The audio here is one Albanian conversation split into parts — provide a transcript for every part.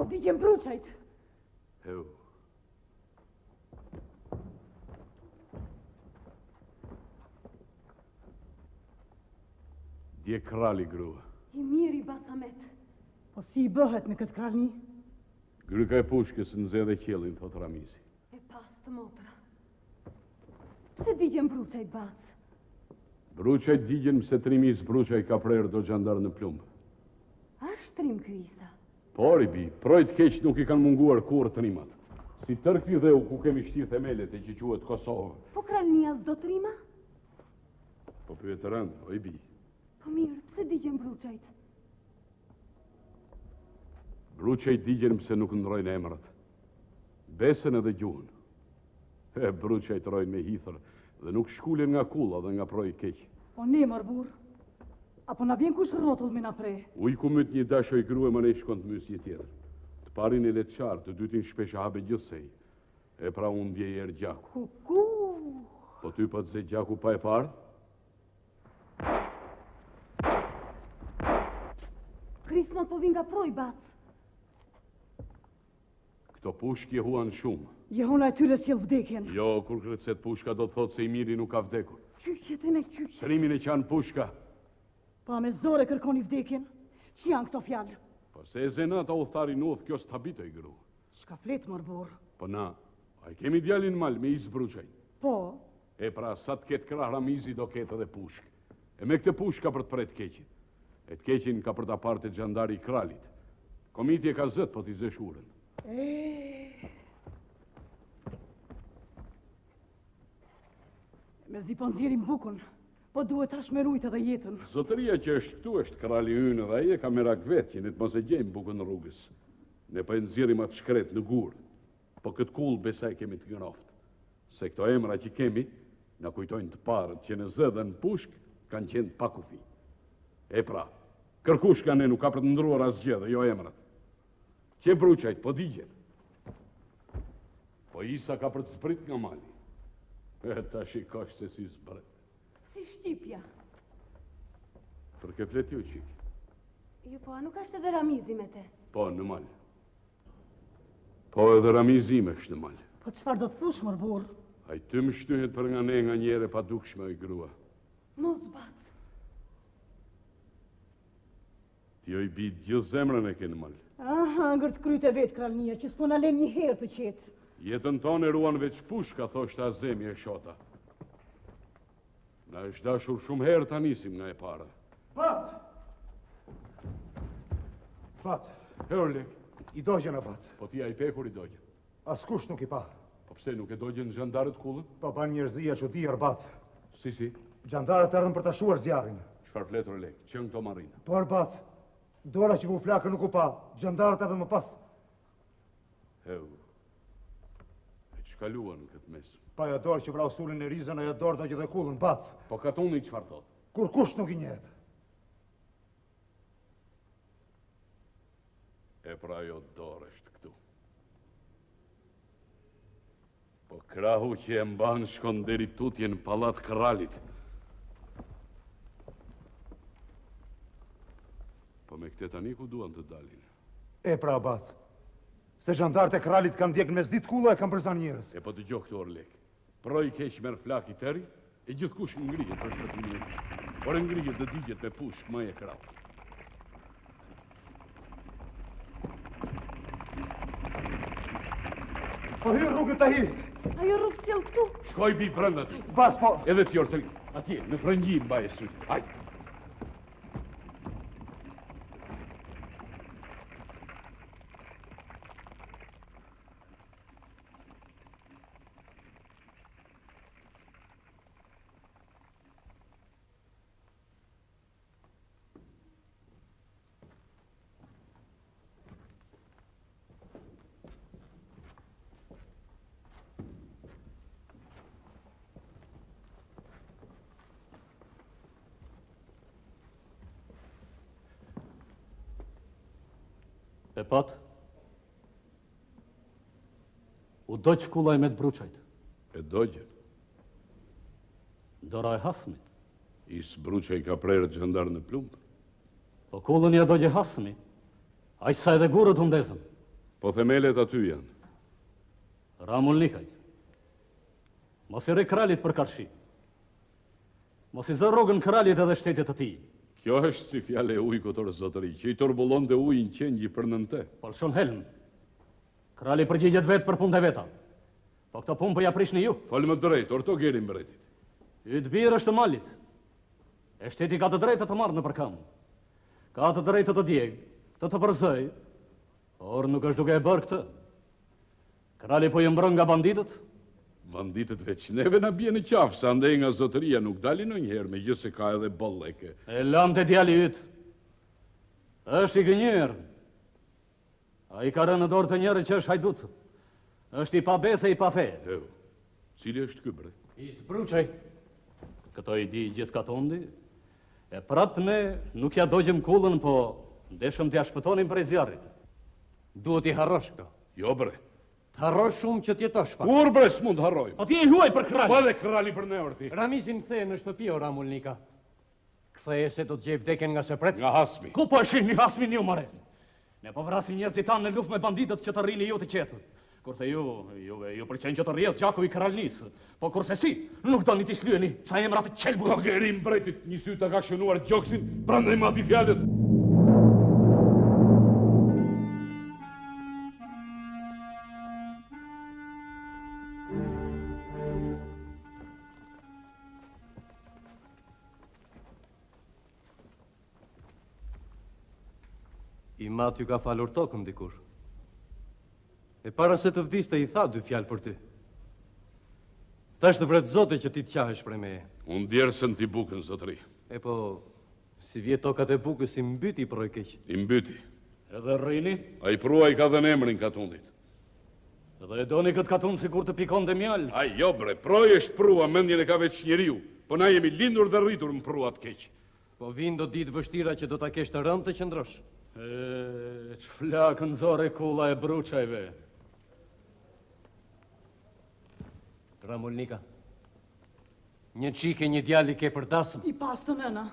digjem bruçajt. Heu. Dje krali, grua. I miri, Bacamet. Po si I bëhet në këtë kralni? Gryka e pushkës nëzedhe qelin, thot Ramizi. E pastë, motra. Pse digjem bruçajt, Bac? Bruçajt digjen se Trimis bruçaj ka prerë do gjandar në plumbë. A shtrim ky isa? Por, I bi, projt keq nuk I kanë munguar kur trimat. Si tërkti dheu ku kemi shtirë themelet e që quhet Kosovë. Po kralnia s'do trima? Po pyet rënd, o I bi. Po mirë, pse digjem bruçajt? Bruçajt digjen pse nuk ndrojnë emrat. Besën edhe gjuhën. Bruçajt rojnë me hithër dhe nuk shkulen nga kulla dhe nga projt keq. Po ne, marbur. Apo na vjen kush rrotull me na pre? Uj ku myt një dashoj grue më ne shkon të mysje tjetër. Të parin e letë qarë, të dytin shpesh habe gjithsej. E pra unë dje erë gjaku. Kuku! Po ty pa të ze gjaku pa e parë? Krismat po vin nga proj, Bac. Këto pushk je huan shumë. Jehona e tyre sjell vdekjen. Jo, kur kërcet pushka do të thotë se I miri nuk ka vdekur. Qyqetin e qyqet. Shrimin e qanë pushka. Pa me zore kërkoni vdekjen. Që janë këto fjalë? Po se e zenata u thari nuth, kjo s'tabitoj gru. Shka flet, marbor? Po na, a I kemi djalin mal me I zbruçaj. Po. E pra, sa të ketë krah Ramizi do ketë edhe pushk. E me këtë pushk ka për të pret keqin. E të keqin ka për të aparte gjandari I kralit. Komiti e ka zët, po t'i zeshurën. Me zi po nxjerrim bukun, po duhet tash me rujt edhe jetën. Zotëria që është këtu është krali ynë dhe ai e ka merak vetë që ne të mos e gjejmë bukën në rrugës. Ne po e nxjerrim atë shkret në gur. Po këtë kull besaj kemi të ngroft. Se këto emra që kemi na kujtojnë të parët që në zë dhe në pushk kanë qenë pa kufi. E pra, kërkush ka ne nuk ka për të ndruar asgjë dhe jo emrat. Që bruçajt, po digjen. Po Isa ka për të zbrit nga mali. E ta shikosh se si zbret. Si shqipja? Për ke flet ju, qik? Jo, po, a nuk ashtë edhe Ramizi me te? Po, në mal. Po, edhe Ramizi me është në mal. Po, qëfar do të thush, mërbur? A I ty më shtyhet për nga ne nga njere pa dukshme o I grua. Mos bat. Ti o I bit gjithë zemrën e ke në mal. Aha, ngër të kryt e vetë, kralnia, që s'po na len një herë të qetë. Jetën tonë e ruan veç pushka, thoshta Azemi e shota. Na është dashur shumë herë ta nisim nga e para. Bac! Bac! Herlek, I dogjen a bac. po ti a I pekur I dogjen. Askush nuk I pa. Po pse nuk e dogjen zhandarët kullën? Po ban njerëzia që dirë, bac. Si. Gjandarët erdhën për ta shuar zjarrin. Çfarë fletur lek, qënë këto marina. Por, bac, dora që bu flakë nuk u pa. Gjandarët erdhën më pas. Heu, e që kaluan në këtë mes? Pa ja dorë që vrau sulin e rizën, a ja dorë do gjithë dhe kullën, bac. Po katoni qëfar thot? Kur kush nuk I njetë. E pra jo dorë është këtu. Po krahu që e mban shkon deri tutje në pallat kralit. Po me këte tani ku duan të dalin? E pra, bac. Se zhandarët e kralit kanë djekë mes ditë kulla e kanë përzan njërës. E po të gjohë këtu orlek. Proj keq merë flak I tëri, e gjithkush ngrihet për shpëtimin e tij. Por e ngrihet dhe digjet me pushk më e krahut. Po hyrë rrugën të hirit. Ajo rrugë cjell këtu? Shkoj bi brenda ty. Bac, po. Edhe ti ortëri. Atje, në frëngjim baje sy. Hajde. E pat, u doqë kullaj me të bruçajt. E dogjen. Dora e hasmi. Is bruçaj ka prerë gjandar në plumbë. Po kullën ja dogje hasmi. Aq sa edhe gurët hundezën. Po themelet aty janë. Ramull Nikaj. Mos i re kralit për karshi. Mos i zë rrogën kralit edhe shtetit të tij. Kjo është si fjale e ujë këtër zotëri, që i turbullon dhe ujën qenjë për nënte. Polshon helm. Krali përgjigjet vetë për punë dhe veta. Po këto punë për ja prishni ju. Falë më drejt, orto gerin mbretit. Ytë birë është malit. E shteti ka të drejtë të marrë në përkam. Ka të drejtë të djegë, të përzëj. Por nuk është duke e bërë këtë. Krali po i mbrën nga banditët. Banditët veç neve na bje në qafë, sa ndej nga zotëria nuk dalin në njëherë, me gjë se ka edhe bolleke. E lam të djali ytë. Është i gënjërë. A i ka rënë në dorë të njëri që është hajdut. Është i pa bese, i pa fe. Cili është ky bre? I zbruqaj. Këto i di gjithë katondi. E prapë ne nuk ja dojgjëm kullën, po ndeshëm t'ja shpëtonim prej zjarrit. Duhet i harrosh këto. Jo bre. Të harrosh shumë që t'jetosh pak. Kur bre s'mund harrojmë? Po ti e huaj për krali. Po edhe krali për ne orti. Ramizin kthej në shtëpi o Ramulnika. Kthej se do të gjej vdekjen nga sepret. Nga hasmi. Ku po e shihni hasmin ju, more? Ne po vrasim njerëzit tanë në luftë me banditët që të rrini ju të qetë. Kurse ju pëlqen që të rrjedh gjaku i kralnis. Po kurse si, nuk doni t'i shlyeni ca emra të qelbur. Po gerim mbretit, një sy të ka shënuar gjoksin, prandaj mati fjalët. I mat ju ka falur tokën dikur. E para se të vdiste i tha 2 fjalë për ty. Tash të vret Zoti që ti të qahesh prej meje. Unë djersën t'i bukën, zotëri. E po, si vjet tokat e bukës i mbyti për oj keq. I mbyti. Edhe rrini, A i prua i ka dhe në emrin katundit. edhe e doni këtë katun sikur të pikon dhe mjallë. A jo bre, proj është prua, mendjen e ka veç njeriu. Po na jemi lindur dhe rritur në pruat keq. Po vinë do ditë vështira që do ta kesh të rënd të qëndrosh. Që flakën zore kulla e bruçajve. Ramulnika, një qike, një djali ke për dasmë. I pas të nëna.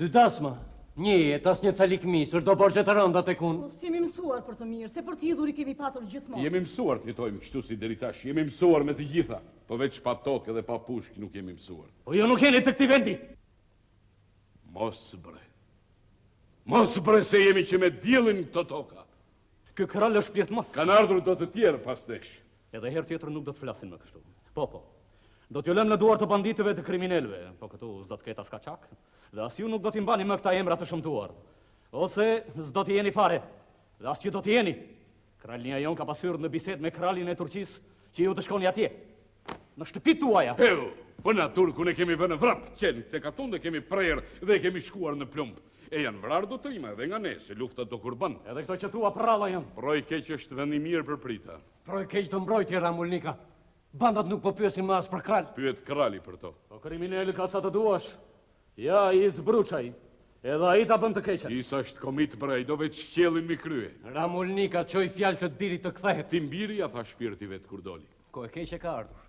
2 dasma, një jetë, as një calik misër, do borgje të rënda të kun. Po s'jemi mësuar për të mirë, se për t'idhur i kemi patur gjithmonë. Jemi mësuar të jetojmë kështu si deri tash. Jemi mësuar me të gjitha. Po veç pa tokë edhe pa pushk nuk jemi mësuar. Po ju nuk jeni të këti vendi. Mos bre. Mos bre se jemi që me diellin këto toka. Ky kralë është pjetë mas. Kanë ardhur do të tjerë pas nesh. Edhe herë tjetër nuk do të flasin më kështu. Po. Do t'ju lëm në duar të banditëve të kriminelve, po këtu s'do të ketë as kaçak, dhe as ju nuk do t'i mbani më këta emra të shëmtuar. Ose s'do t'i jeni fare, dhe as që do t'i jeni. Kralnia jon ka pasur në bisedë me kralin e Turqisë që ju të shkoni atje. Në shtëpitë tuaja. Po na turku ne kemi vënë vrap, qenë te katunde kemi prerë dhe kemi shkuar në plumb. E janë vrarë do të rima edhe nga ne, se lufta do kurban. Edhe këto që thua pralla janë. Proj keq është vendi mirë për prita. Proj keq do mbrojtje, Ramulnika. Bandat nuk po pyesin më as për kralë. Pyet krali për to. Po kriminali ka sa të duash. Ja, i zbruçaj. Edhe ai ta bën të keqen. Isa është komit brej, do veç qjellin mi krye. Ramulnika, qoj fjalë të birit të kthehet. Ti mbiri ja tha shpirti vet kur doli. Ko e keq e ka ardhur.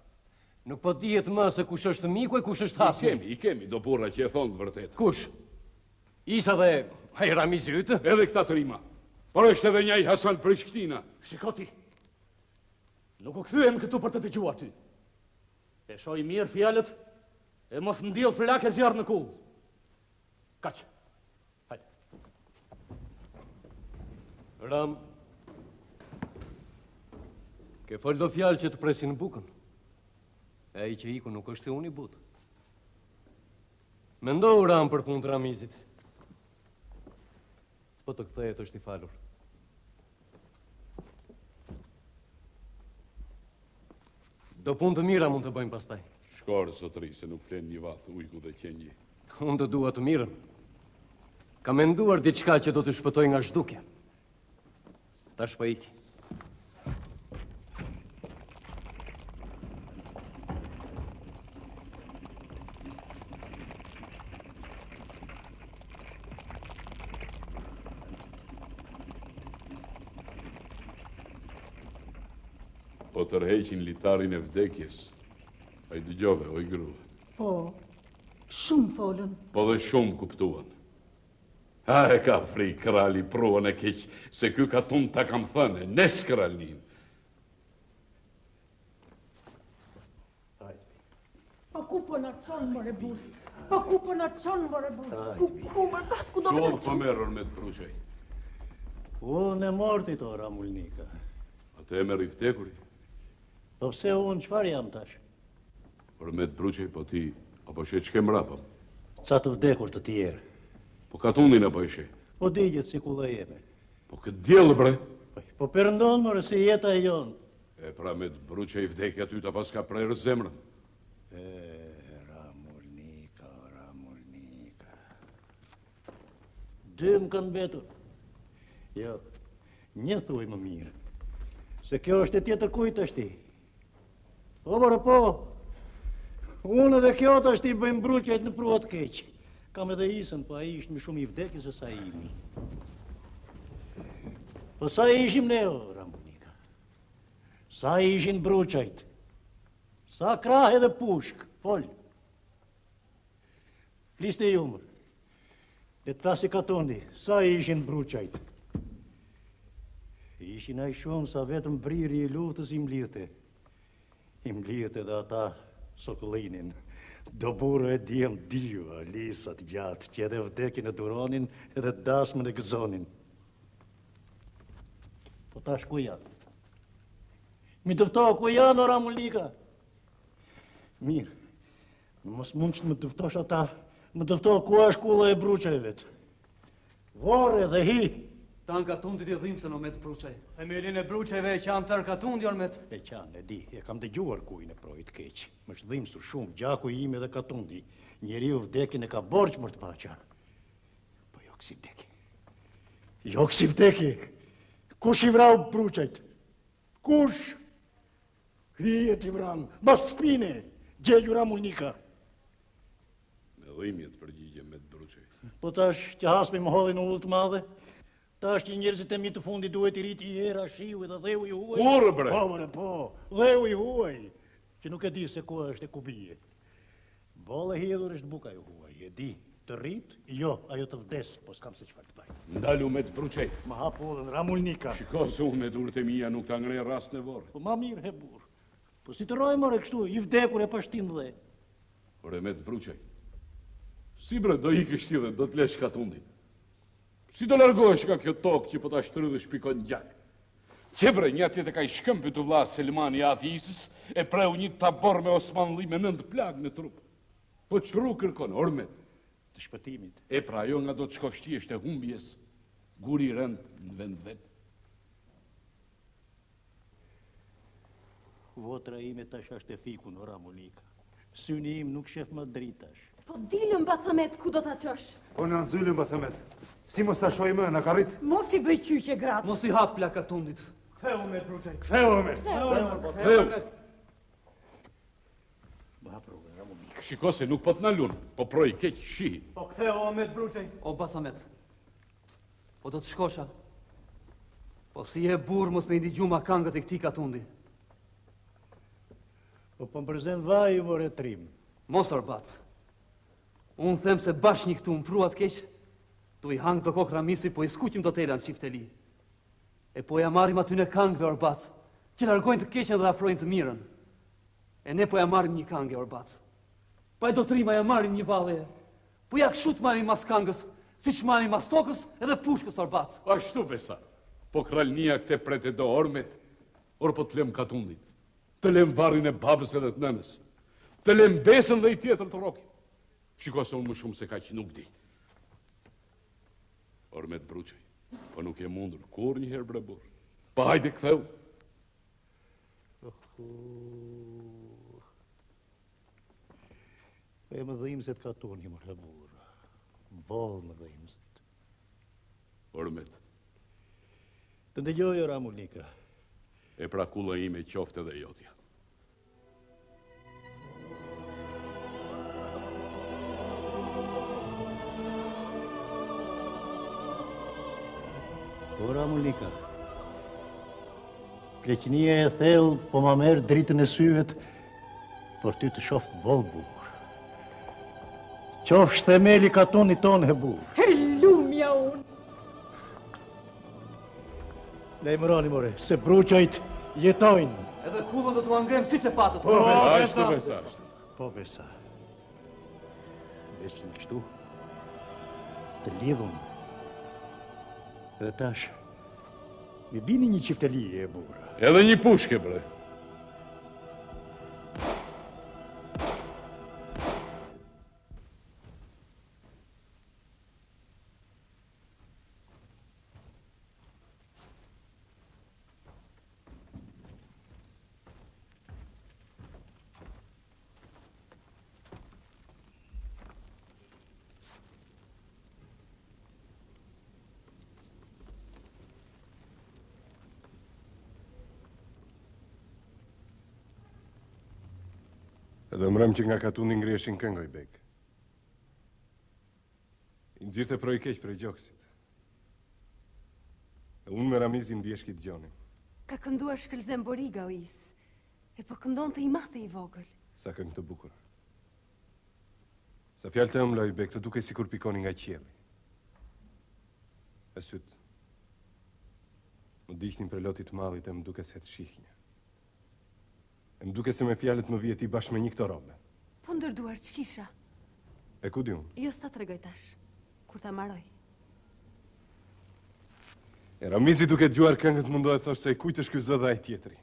Nuk po dihet më se kush është miku e kush është hasmi. I kemi, do burra që e thonë të vërtet. Kush? Isa dhe ai Ramizi ytë? Edhe këta të rima. Por është edhe një i Hasan Prishtina. Shikoti. Nuk u kthyem këtu për të dëgjuar ty. E shoj mirë fjalët e mos ndjell flakë zjarr në kull. Kaq. Hajde. Ram, ke fol do fjalë që të presin bukën. E ai që iku nuk është unë i but. Mendohu Ram për punë të Ramizit. Po të kthehet është i falur. Do punë të mira mund të bëjmë pastaj. Shkor, zotëri, se nuk flen një vath ujku dhe qenji. Unë të dua të mirën. Ka menduar diçka që do të shpëtoj nga zhdukja. Tash po iki. Po tërheqin litarin e vdekjes. A i dëgjove, o i grua. Po, shumë folën. Po dhe shumë kuptuan. A e ka fri krali pruën e keq, se ky katun ta kam thënë, nes kralin. Pa ku po na çon more burr? Pa ku po na çon more burr? Ku më pas ku do me Qovë për merër me të bruqej. Unë e morti to, Ramulnika. Atë e merë i vtekuri. Po pse unë qëfar jam tash? Për me të bruqej, po ti, apo she që kem rapëm. Ca të vdekur të tjerë. Po katunin apo ishe. Po digjet si kulla jeme. Po këtë djelë bre. Po përndon mërë si jeta e jonë. E pra me të bruqej vdekja ty ta pas ka prerë zemrën. Ramulnika. Dym kanë betur. Jo, një thuj më mirë. Se kjo është e tjetër kujt është ti. Po, mërë po. Unë dhe kjo të është i bëjmë bruqejt në pruat keqë. Kam edhe isën, po a i ishtë më shumë i vdekje se sa imi. Po sa i ishim ne, o, Ramulnika? Sa i ishin bruqejt? Sa krah edhe pushk, fol. Fliste ju mërë. Dhe të prasi katondi, sa i ishin bruqejt? Ishin aj shumë sa vetëm briri i luftës i mlidhte. I mlidhte dhe ata sokollinin. Do burë e djem diju, alisat gjatë, që edhe vdekin e duronin edhe dasmën e gëzonin. Po tash ku janë? Mi dëfto, ku janë, o Ramulnika? Mirë, mos mund që të më dëftosh ata, më dëfto ku është kulla e bruqejve. Vore dhe hi. Tanë katundit i dhimë se në me të bruqej. Themelin e bruqejve e qanë tërë katundi, ormet. E qanë, e di, e kam dëgjuar kujnë e projit keq. Më shdhim su shumë, gjaku i ime dhe katundi. Njeri u vdekin e ka borç më të paqa. Po jo kësi vdeki. Jo kësi vdeki. Kush i vrau bruqejt? Kush? Hijet i vran, mas shpine, gjelju Ramulnika. Me dhimjet përgjigje me të bruqej. Po tash që hasmi më hodhin ullë të madhe, tash që njerëzit e mi të fundi duhet i riti i era, shiu dhe dheu i huaj. Kurë, bre? Po, bre, po, dheu i huaj, që nuk e di se ku është e ku bije. Bolle hidhur është buka i huaj, e di, të rrit, jo, ajo të vdes, po s'kam se qëfar të baj. Ndalu me të bruqej. Ma hapu dhe në Ramulnika. Shiko se unë me durët e mija nuk ta ngrej rast në vorë. Po ma mirë he burë. Po si të rojë mërë kështu, i vdekur e pashtin dhe. Ore me të bruqej. Si bre, do i kështi dhe do t'lesh katundin. Si do largohesh ka kjo tokë që po ta shtry dhe shpikon gjak. Që bre, një atjet e ka i shkëmpi të vla Selmani ati Isës, e preu një tabor me Osmanli me 9 plag në trup. Po qëru kërkon, ormet. Të shpëtimit. E pra jo nga do të shkoshtjesht e humbjes, guri rënd në vend vetë. Votra ime tash është e fiku në Ramulnika. Syni im nuk shef më dritash. Po dilëm Bacamet, ku do t'a qësh? Po në nëzyllim, Bacamet. Si mos ta shoj më, në ka rrit? Mos i bëj qyqe gratë. Mos i hap plak katundit. Ktheu me bruqej. Ktheu me. Ba provë, Ramulnika. Shiko se nuk po të nalun, po proj keq shihi. Po ktheu me bruqej. O Bacamet, po do të shkosha. Po si e burë mos me indigju ma kangët e këti katundi. Po më përzen vaj i vore trim. Mos orbac. Unë them se bash një këtu më pruat keq, tu i hangë do kokë Ramisi, po i skuqim do tela në qifteli. E po ja marim aty në kangëve orbac, që largojnë të keqen dhe afrojnë të mirën. E ne po ja marim një kangë orbac. Pa e do të rima ja marim një vallë. Po ja këshut marim mas kangës, si që marim mas tokës edhe pushkës orbac. Ashtu besa, po kralnia këte prete do ormet, or po të lem katundin. Të lem varin e babës edhe të nënës. Të lem besën dhe i tjetër të roki. Shiko se unë më shumë se ka që nuk di. Ormet bruqej, po nuk e mundur kur një herë bre burë. Pa hajde ktheu. E më dhimëset ka toni më rëburë. Bolë më dhimëset. Ormet, Të ndëgjoj, Ramulnika. e pra kulla ime qofte dhe jotja. Po, Ramulnika, pleqënia e thellë po ma merë dritën e syvet për ty të shoftë bolë bukur. Qofsh themeli katunit tonë he burë. Lumja Lejmëroni, more, se bruqajt jetojnë. Edhe kullën do t'u angrem si që patët. Ashtu besa. Po, besa. Veç në kështu, të lidhun. Dhe tash, mi bini një qifteli e bura. Edhe një pushke, bre. Edhe mrem që nga katundi ngrieshin këngoj bek. I nxirte proj keq prej gjoksit. E unë me Ramizin bjeshkit gjonin. Ka kënduar shkëlzem Boriga o is. E po këndon të i mathe i vogël. Sa këngë të bukur. Sa fjalë të ëmloj bek të duke si kur pikoni nga qielli. E sytë. Më diqnin për lotit mallit e më duke se të shihnjë. E më duke se me fjalët më vjet i bashkë me një këto robe. Po ndërduar që kisha? E ku di unë? Jo s'ta tregoj tash, kur ta maroj. E Ramizi duke dëgjuar këngët mundohet thosh se e kujt është ky zë dhe ai tjetri.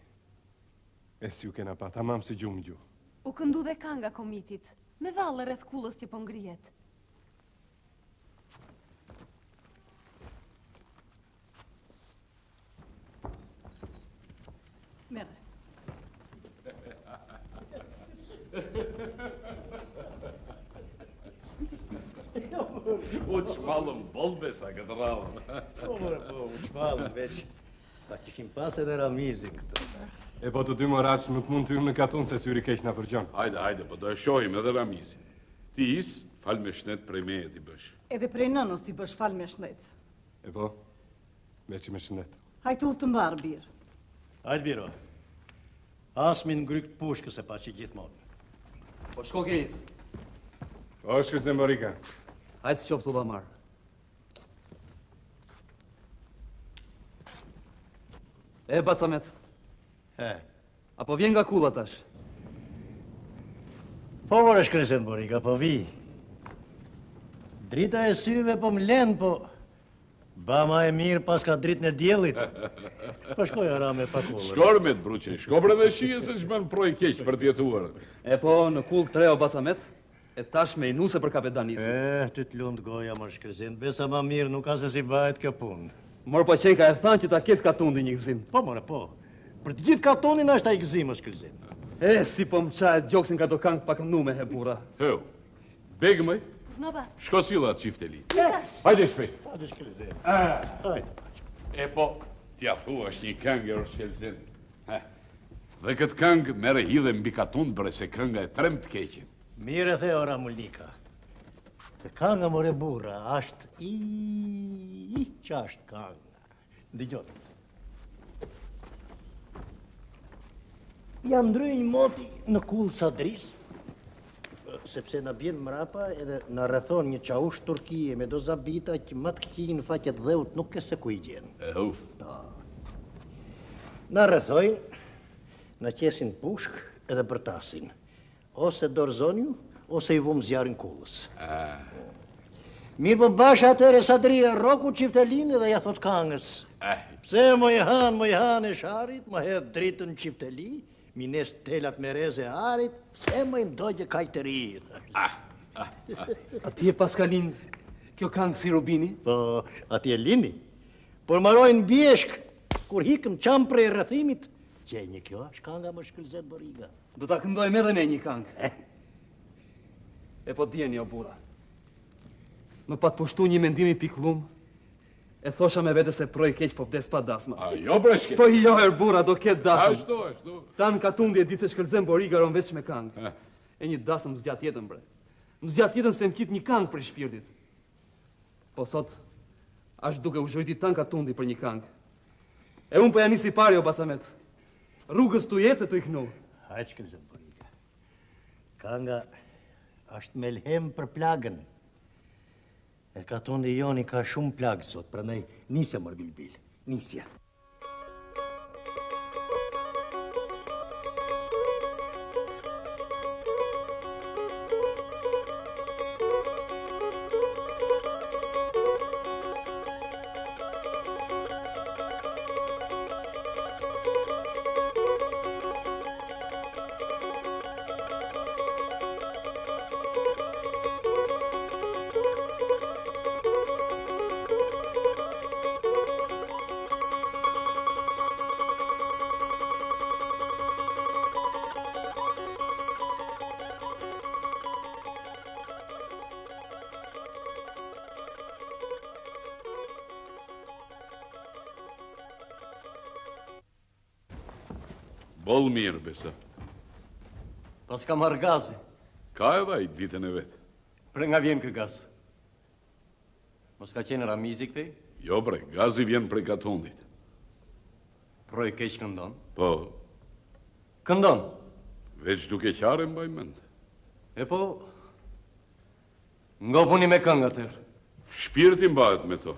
E si u kena pa, tamam se gjumë gjuh. U këndu dhe kanga komitit, me vallë rreth kullës që po ngrihet. Merre. U qmalëm bolbesa këtë rallën. Po, more, po, u qmalën veç. Ta kishim pas edhe Ramizin këtu. E po të dy moraq nuk mund të hymë në katun se syri keq na përgjon. Hajde, po do e shohim edhe Ramizin. Ti is, fal me shnet prej meje ti bësh. Edhe prej nënës ti bësh fal me shnet. E po, veç me shëndet. Hajtë ullë të mbarë, birë. Hajde, biro. Asmin ngrykt pushkës e pa që gjithmonë. Po shko kejs. O, shkëzem Borika. Hajtë qoftë u dhamar. E, Bacamet, apo vjen nga kulla tash? Po, more, shkëzem Borika, po vi. Drita e syve po m'len, po... Ba ma e mirë pas ka dritën e djelit. Po shkoj ara me pakullër. Shkor me të bruqe, shkobre dhe shije se shbën proj keq për tjetuar. E po, në kull 3 o Bacamet, e tash me i nuse për kapedanizm. Ty t'lund goja, më shkëzin. Besa ma mirë, nuk ka se si bahet kjo punë. Mor po qenka e thanë që ta ketë katundi një gzim. Po, more, po. Për të gjithë katonin është a i gzim, më shkëzin. E, si po më qajet gjoksin ka do kangë pak nume, he bura. Heu, begëmëj, Në bat. shko sila qifteli. Hajde shpejt. Hajde shkëzin. Hajde. E po, t'ja thua është një këngë e Shkelzin. Dhe këtë këngë mere hidhe mbi katun bre se kënga e trem të keqin. Mire the ora Mulika. Dhe kanga more burra, ashtë i që ashtë kanga. Ndigjot. Jam ndryj një moti në kullë sadris, sepse në bjen mrapa edhe në rrethon një qaush Turkije me do zabita që më të këqin faqet dheut nuk e se ku i gjenë. E hu. Në rrethojnë, në qesin pushk edhe bërtasin. Ose dorzonju, ose i vumë zjarin kullës. Mirë po bash atëre sadria roku qiftelin edhe ja thot kangës. Pse më i han e sharit, më hedh dritën qifteli, mi nes telat me reze arit, pse më i mdojgje kajtërirë. Ati e pas ka lind, kjo kangë si Rubini? Po, ati e lini. Por marojnë bjeshk, kur hikëm qam prej rrëthimit, që një kjo është kanga më shkëlzet Boriga. Do ta këndojmë edhe ne një kangë. E po djeni o bura. Më pat pushtu një mendimi piklum, e thosha me vete se proj keq po vdes pa dasma. A jo bre shke. Po jo er bura, do ketë dasëm. Ashtu. Tanë katundi e di se shkëlzem Boriga ron veç me kangë. E një dasëm zgjat jetën bre. Më zgjat jetën se më kit një kangë për i shpirtit. Po sot, ashtë duke u zhojti tanë katundi për një kangë. E unë po janisi pari o Bacamet. Rrugës tu jetë se tu i knu. Hajtë shkëlzem Boriga. Kanga është me lhem për plagën. E katundi joni ka shumë plagë sot, prandaj nisja mor bilbil. Nisja. Bol mirë, besa. Pas ka marrë gazi. Ka edhe ai ditën e vetë. Pre nga vjen kë gaz? Mos ka qenë Ramizi këtej? Jo bre, gazi vjen prej Katundit. Pro i keq këndon? Po, Këndon? veç duke qare mbaj mend. E po, ngopuni me këngë atër. Shpirti mbahet me to.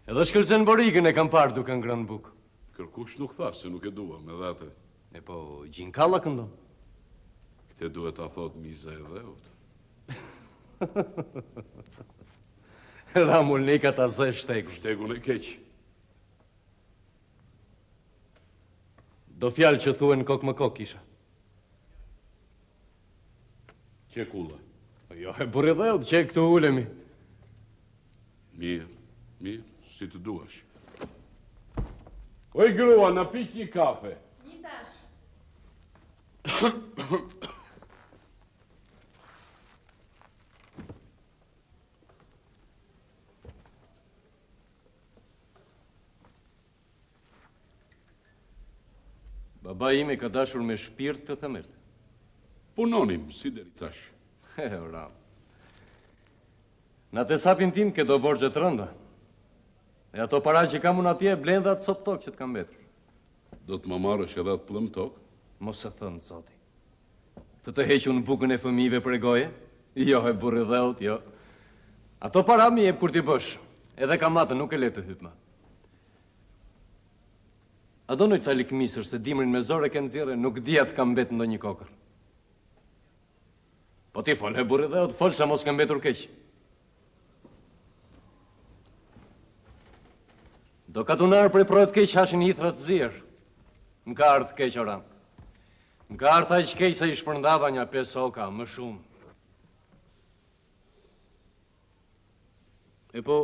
Edhe shkëlqen Borigën e kam parë duke ngrënë bukë. Kërkush nuk tha se nuk e dua me dhate. E po, Gjinkalla këndon? Këte duhet ta thot Miza e dheut. Ramulnika ta zë shtegu. Shtegun e keq. Do fjalë që thuen kok më kok isha. Që kulla? Jo, e burri dheut që e këtu ulemi. Mirë, mirë, si të duash. Oj grua, na piq një kafe. Një tash. Baba imi ka dashur me shpirt të themel. Punonim, si deri tash. Ram. Në të sapin tim ke do borgje të rënda. E ato para që kam unë atje, blendat sop tokë që të kam betur. Do të më marrësh edhe atë plëm tokë? Mos e thënë, zoti. Të heqë unë bukën e fëmive për e goje? Jo, e burri dheut, jo. Ato para mi jep kur t'i bësh. Edhe kamatën nuk e le të hypma. A do nëjtë sa likmisër se dimrin me zore ke nëzire, nuk dhja të kam betë ndo një kokër. Po ti fol, e burri dheut, fol sa mos kam betur keq. Do katunar prej projët keq hashin hithrat zirë. Më ka ardhë keq oran. Më ka ardhë aq keq se i shpërndava një 5 oka, më shumë. E po,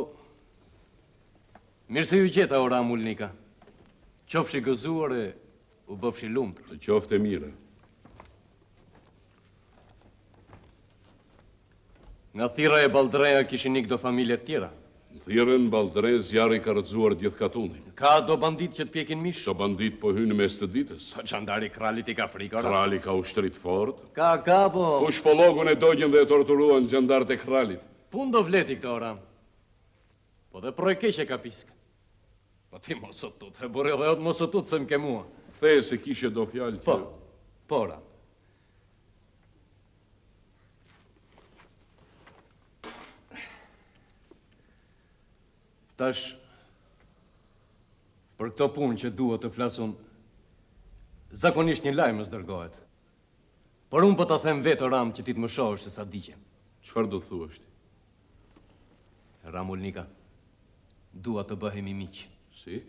mirë se ju gjeta ora mulnika. Qofshi gëzuar e u bëfshi lumtur. Të qofte mire. Nga thira e Baldreja kishin ik do familje tjera. Në thirën, Baldrej zjarri ka rëzuar gjithë Katundin. Ka do bandit që të pjekin mish? Do bandit po hynë mes të ditës. Po qandari kralit i ka frikë, ora? Krali ka ushtrit fort. Ka, po... Kush po logun e dojgjën dhe e torturuan gjendart e kralit. Pun do vleti këto ora. Po dhe pro e keq e ka piskë. Po ti mos o tut, e burri dheut mos o tut se m'ke mua. Kthej se kishe do fjalë që... Po, ora. Tash, për këto punë që duhet të flasun, zakonisht një lajmë së dërgohet. Por unë po të them vetë Ram që ti të më shohësh se sa digjem. Çfarë do thuash ti? Ramulnika, dua të bëhemi miq. Si?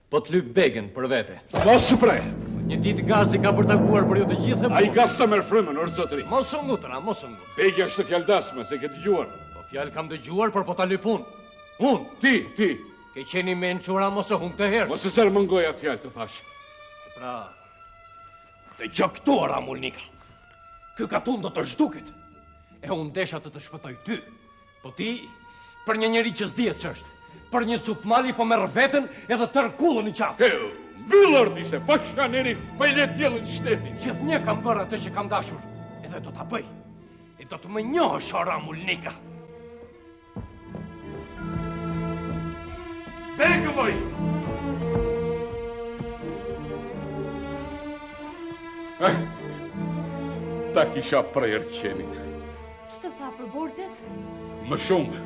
Po të lyp begen për vete. Mos së prej! Një ditë gazi ka për takuar për ju të gjithë e Ai gaz të merr frymën, orë zotëri. Mos u ngut, Ram, mos u ngut. Begja është fjaldasme, se ke dëgjuar. Po fjalë kam dëgjuar, por po ta lyp unë. Unë? Ti! Ke qeni me në qura mos e hum të herë. Mos e zërë mëngoj atë fjalë të thash. Pra, dhe gjë këtu, Ramulnika. Ky katun do të zhduket. E unë desha të të shpëtoj ty. Po ti, për një njeri që s'dihet ç'është, për një cup mali po merr veten edhe tër kullën i qafë. Heu, mbyllër ti se pa shaneri, pa i let tjellën shtetin. Gjithnjë kam bërë atë që kam dashur, edhe do ta bëj. E do të më njohësh, Ramulnika. Begë moj! Ta kisha prerë qenin. Që të tha për borgjet? Më shumë.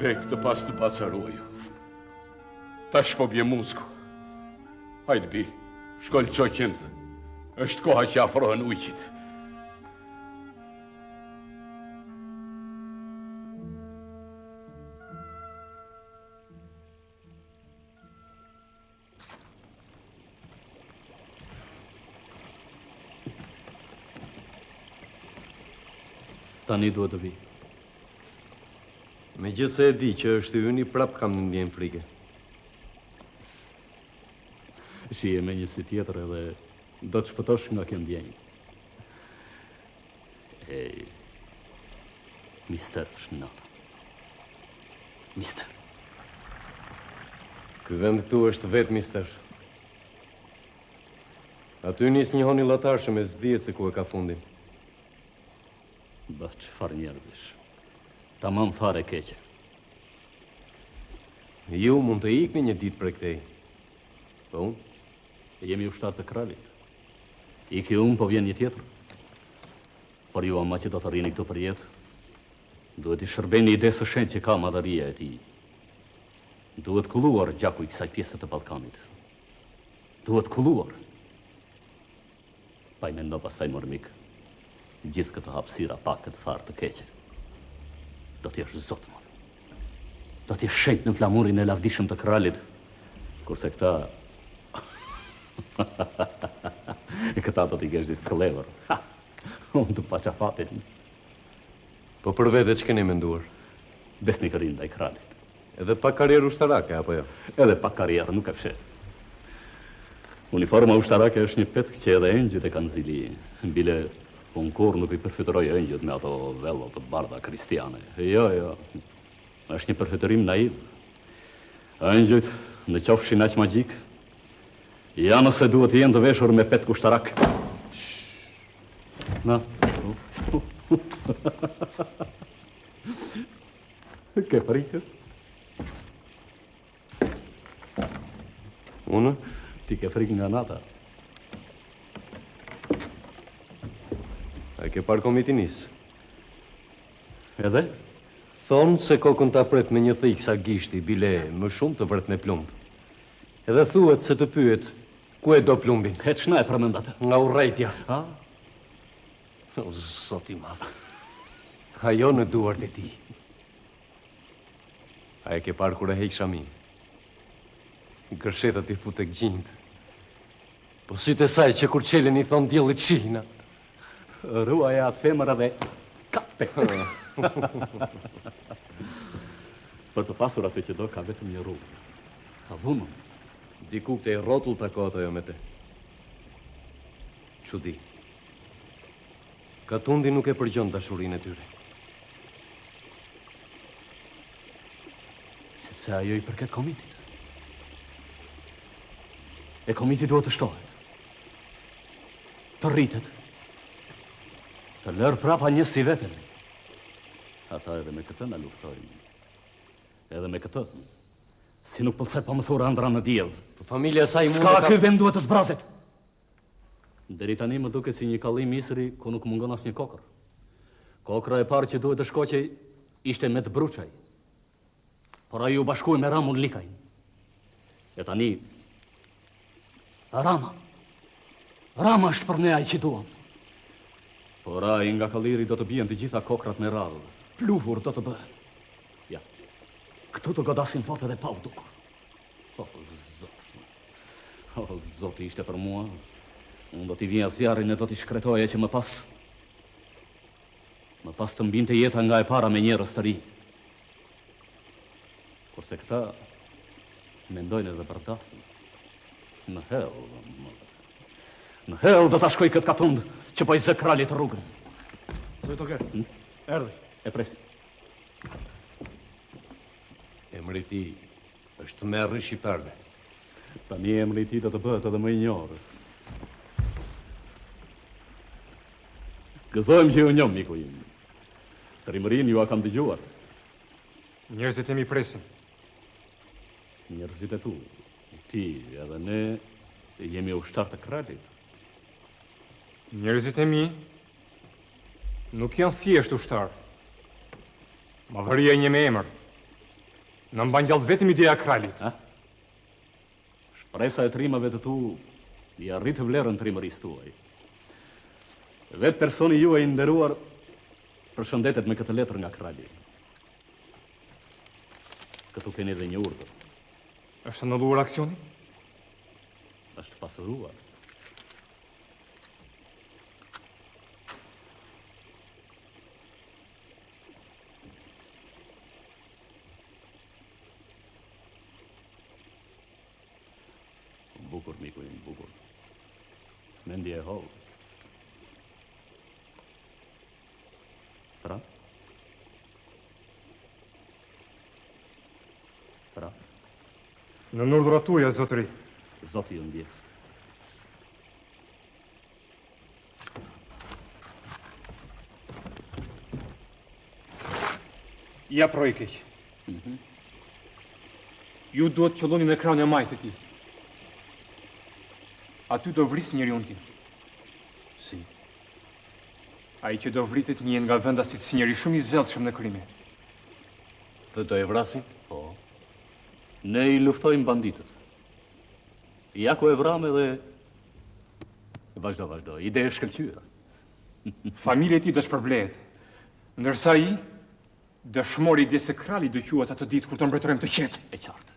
Begë të pas të pacaruaju. Tash po bje musku. Hajtë bi, shkoll qoqent. Është koha që afrohen ujqit. Tani duhet të vi. Me gjithë se e di që është i yni, prap kam në ndjen frike. Shije me një si tjetër edhe do të shpëtosh nga kjo ndjenjë. Mister është nata. Mister. Ky vend këtu është vetë mister. Aty nis një honi llatarshëm me s'dihet se ku e ka fundin. Bë, çfarë njerëzish. Tamam fare keqe. Ju mund të ikni një ditë prej këtej. Po unë? Jemi ushtar të kralit. Iki unë, po vjen një tjetër. Por ju ama që do të rrini këtu për jetë, duhet i shërbeni ide së shenjtë që ka madhëria e tij. Duhet kulluar gjaku i kësaj pjesë të Ballkanit. Duhet kulluar. Pa i mendo pastaj mormik. Gjithë këtë hapësira pa këtë farë të keqe. Do t'jesh zot, mor. Do t'jesh shenjtë në flamurin e lavdishëm të kralit, kurse këta... E këta do t'i kesh disë sklever. Unë të paçafatin. Po për vete që keni menduar? Besnikërin ndaj kralit. Edhe pa karrierë ushtarake, apo jo? Edhe pa karrierë, nuk e fshet. Uniforma ushtarake është një petk që edhe engjët e kanë zili. Bile, unë kur nuk i përfitëroj engjët me ato vello të bardha kristiane. Jo. Është një përfitërim naiv. Engjët, në qofshin aq magjik, janë ose duhet të jenë të veshur me petk ushtarak. Na. Ke frikë? Unë? Ti ke frikë nga nata. A ke parë komitinis? Edhe? Thonë se kokën ta pret me një thik sa gishti, bile më shumë të vret me plumb. Edhe thuhet se të pyet, ku e do plumbin? E ç'na e përmend atë? Nga urrejtja. A? O, zoti madh. Ajo në duart e tij. A e ke parë kur e heq shamin? Gërshetat i fut tek gjinjt. Po sytë e saj që kur qelen i thon diellit shihna. Ruaja atë femërave kape. Për të pasur atë që do, ka vetëm një rrugë. Ka dhunën. Diku këtej rrotull takohet ajo me te. Çudi. Katundi nuk e përgjon dashurinë e tyre. Sepse ajo i përket komitit. E komiti duhet të shtohet. Të rritet. Të lërë prapa një si vetën. Ata edhe me këtë në luftojnë. Edhe me këtë. Si nuk pëlqet pa më thura ëndra në diell. Po familja e saj mund Ska ky vend duhet të zbrazet. Deri tani më duket si një kallim misri ku nuk mungon asnjë kokër. Kokra e parë që duhet të shkoqej ishte me të bruçaj. Por ai u bashkoi me Ramun Likaj. E tani Rama është për ne ai që duam. Por ai nga kalliri do të bien të gjitha kokrat me radhë. Pluhur do të bëhen. Ja. Këtu të godasin fort edhe pa u dukur. O, Zoti ishte për mua. Unë do t'i vija zjarrin e do t'i shkretoja që më pas të mbinte jeta nga e para me njerëz të ri. Kurse këta mendojnë edhe për dasëm. Në hell do t'a shkoj këtë katund që po i zë kralit rrugën. Zoj Toker, erdhi. E presi. Emri i tij është merri shqiptarëve. Tani emri i tij do të bëhet edhe më i njohur. Gëzojmë që ju njom, miku im. Trimërin ju a kam dëgjuar. Njerëzit e mi presin. Njerëzit e tu, ti edhe ne jemi ushtar të kralit. Njerëzit e mi nuk janë thjesht ushtar. Madhëria e një me emër. Në mban gjallë vetëm ideja e kralit. Shpresa e trimave të tu i arrit vlerën trimërisë tuaj. Vetë personi juaj i nderuar përshëndetet me këtë letër nga krali. Këtu keni edhe një urdhër. Është anulluar aksioni? Është pasuruar. Bukur, miku im, bukur. Mendje e hollë. Pra? Në urdhrat tuaja, zotëri. Zoti ju ndjeft. Ja proj keq. Ju duhet qëlloni me kraun e majtë të ti. Aty do vris njeriun tim. Si? Ai që do vritet një nga vendasit si njeri shumë i zellshëm në krime. Dhe do e vrasin? Po. Ne i luftojmë banditët. Jako e vrame dhe... Vazhdo, ide e shkëlqyer. Familje ti do shpërblehet, ndërsa i dëshmori ide se krali do quhet atë ditë kur të mbretërojmë të qetë. E qartë.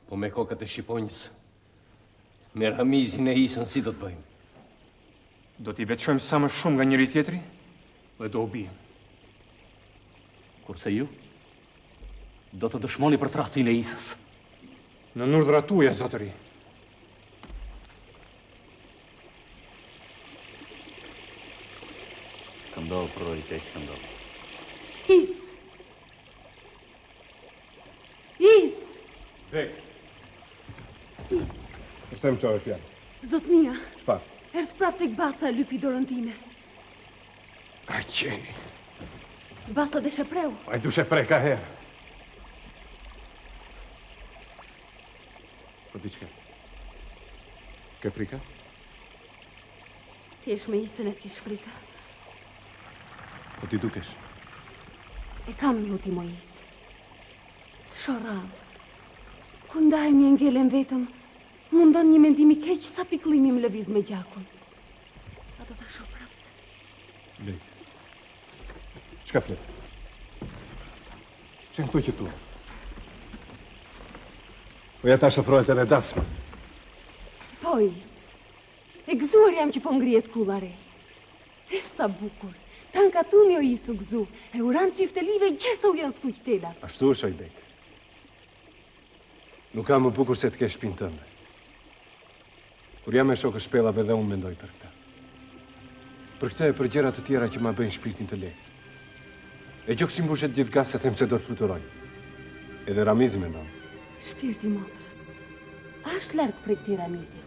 Po me kokët e Shqiponjës, me Ramizin e Isën si do të bëjmë? Do t'i veçojmë sa më shumë nga njëri tjetri dhe do u bijem. Kurse ju, do të dëshmoni për tradhtin e Isës. Në urdhra tuaja, zotëri. Këndohë, proj, keq këndohë. Is! Bek. Përse më qove fjallë? Zotnia, Çfarë? erdh prap tek baca e lypi dorën time. A qeni. Baca dhe shepreu. A i dushe prej ka herë. Po diqka? Ke frika? Ti esh me Isën e t'kesh frika. Po ti dukesh? E kam luti mo Isë. Të shoram. Kur ndajmë e ngelen vetëm, mundon një mendimi keq sa pikëllimi më lëviz me gjakun. A do ta shoh prapse. Lej. Çka flet? Që në këtu që thua? Po ja ta shofrojët edhe dasmë. Po Isë. E gëzuar jam që po ngrihet kullare. E sa bukur. Tanka tu mi o Isë u gëzu. E uran qiftelive i qërsa u janë skuqtela. Ashtu është, Ajbek. Nuk kam më bukur se të kesh shpinë tënde. Kur jam me shokë shpellave dhe unë mendoj për këta. Për këta e për gjëra të tjera që ma bëjnë shpirtin të lehtë. E gjokë si mbushet gjithë gas se them se do të fluturoj. Edhe Ramizi me ndonë. Shpirti motrës. Ashtë larkë prej këti Ramizi.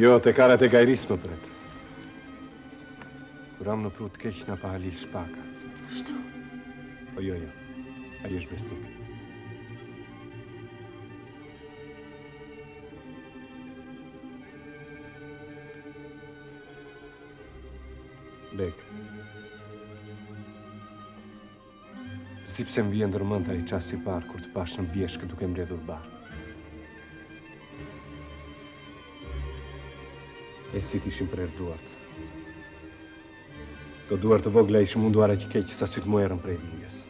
Jo, te karat e gajris më pret. Kur am në pru të keq në pa Halil Shpaka. Ashtu? Po jo. Ai është besnik. Bek. Si pse më vjen ndërmend ai çast i parë kur të pash në bjeshkë duke mbledhur barë. E si t'ishin prerë duart. Do duart të vogla ishin munduara që keq sa sytë mu erën prej lindjes.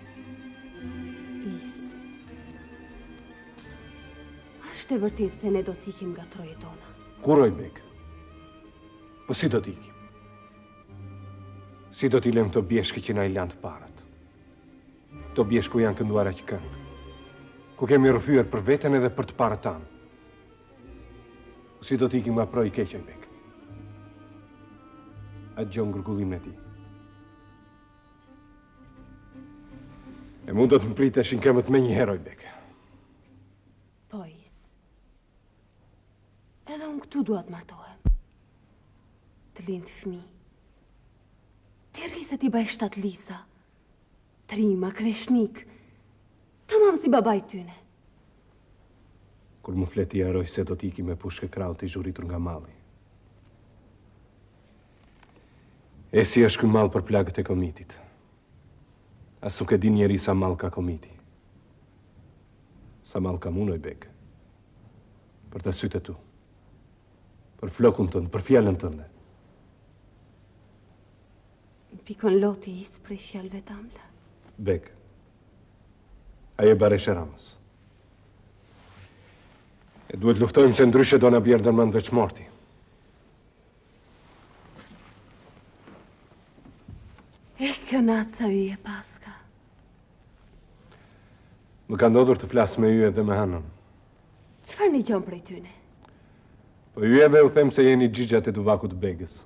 Isë. Ashtë e vërtet se ne do t'ikim nga troje tona. Kuroj, Bek? Po si do t'ikim? Si do t'i lem këto bjeshke që na i lanë të parat? Këto bjeshku janë kënduara që këngë. Ku kemi rrëfyer për veten edhe për të parët tanë. Si do t'ikim nga proj keqen, Bek? Atë gjonë ngërgullim në ti. E mund do të më priteshin këmët me një heroj, Bek. Po, Isë. Edhe unë këtu duat martohem. Të lind fëmi. Të rriset i baj 7 lisa. Trima, kreshnik. Tamam si babaj tyne. Kur më fleti aroj se do t'iki me pushke krau t'i zhuritur nga malli. E si është ky mall për plagët e komitit. As nuk e din njeri sa mall ka komiti. Sa mall kam unë, Bek. Për të sytë e tu. Për flokun tëndë, për fjallën tënde. Pikon loti Isë prej fjalëve tamla. Bek. Ajo e Bareshe Ramës. E duhet luftojmë se ndryshe do na bjerë ndërmend veç morti. E kjo naca yje paska. Më ka ndodhur të flasë me ju edhe me Hanën. Çfarë një gjon prej tyne? Po juve u them se jeni xhixhat e Duvakut Begës.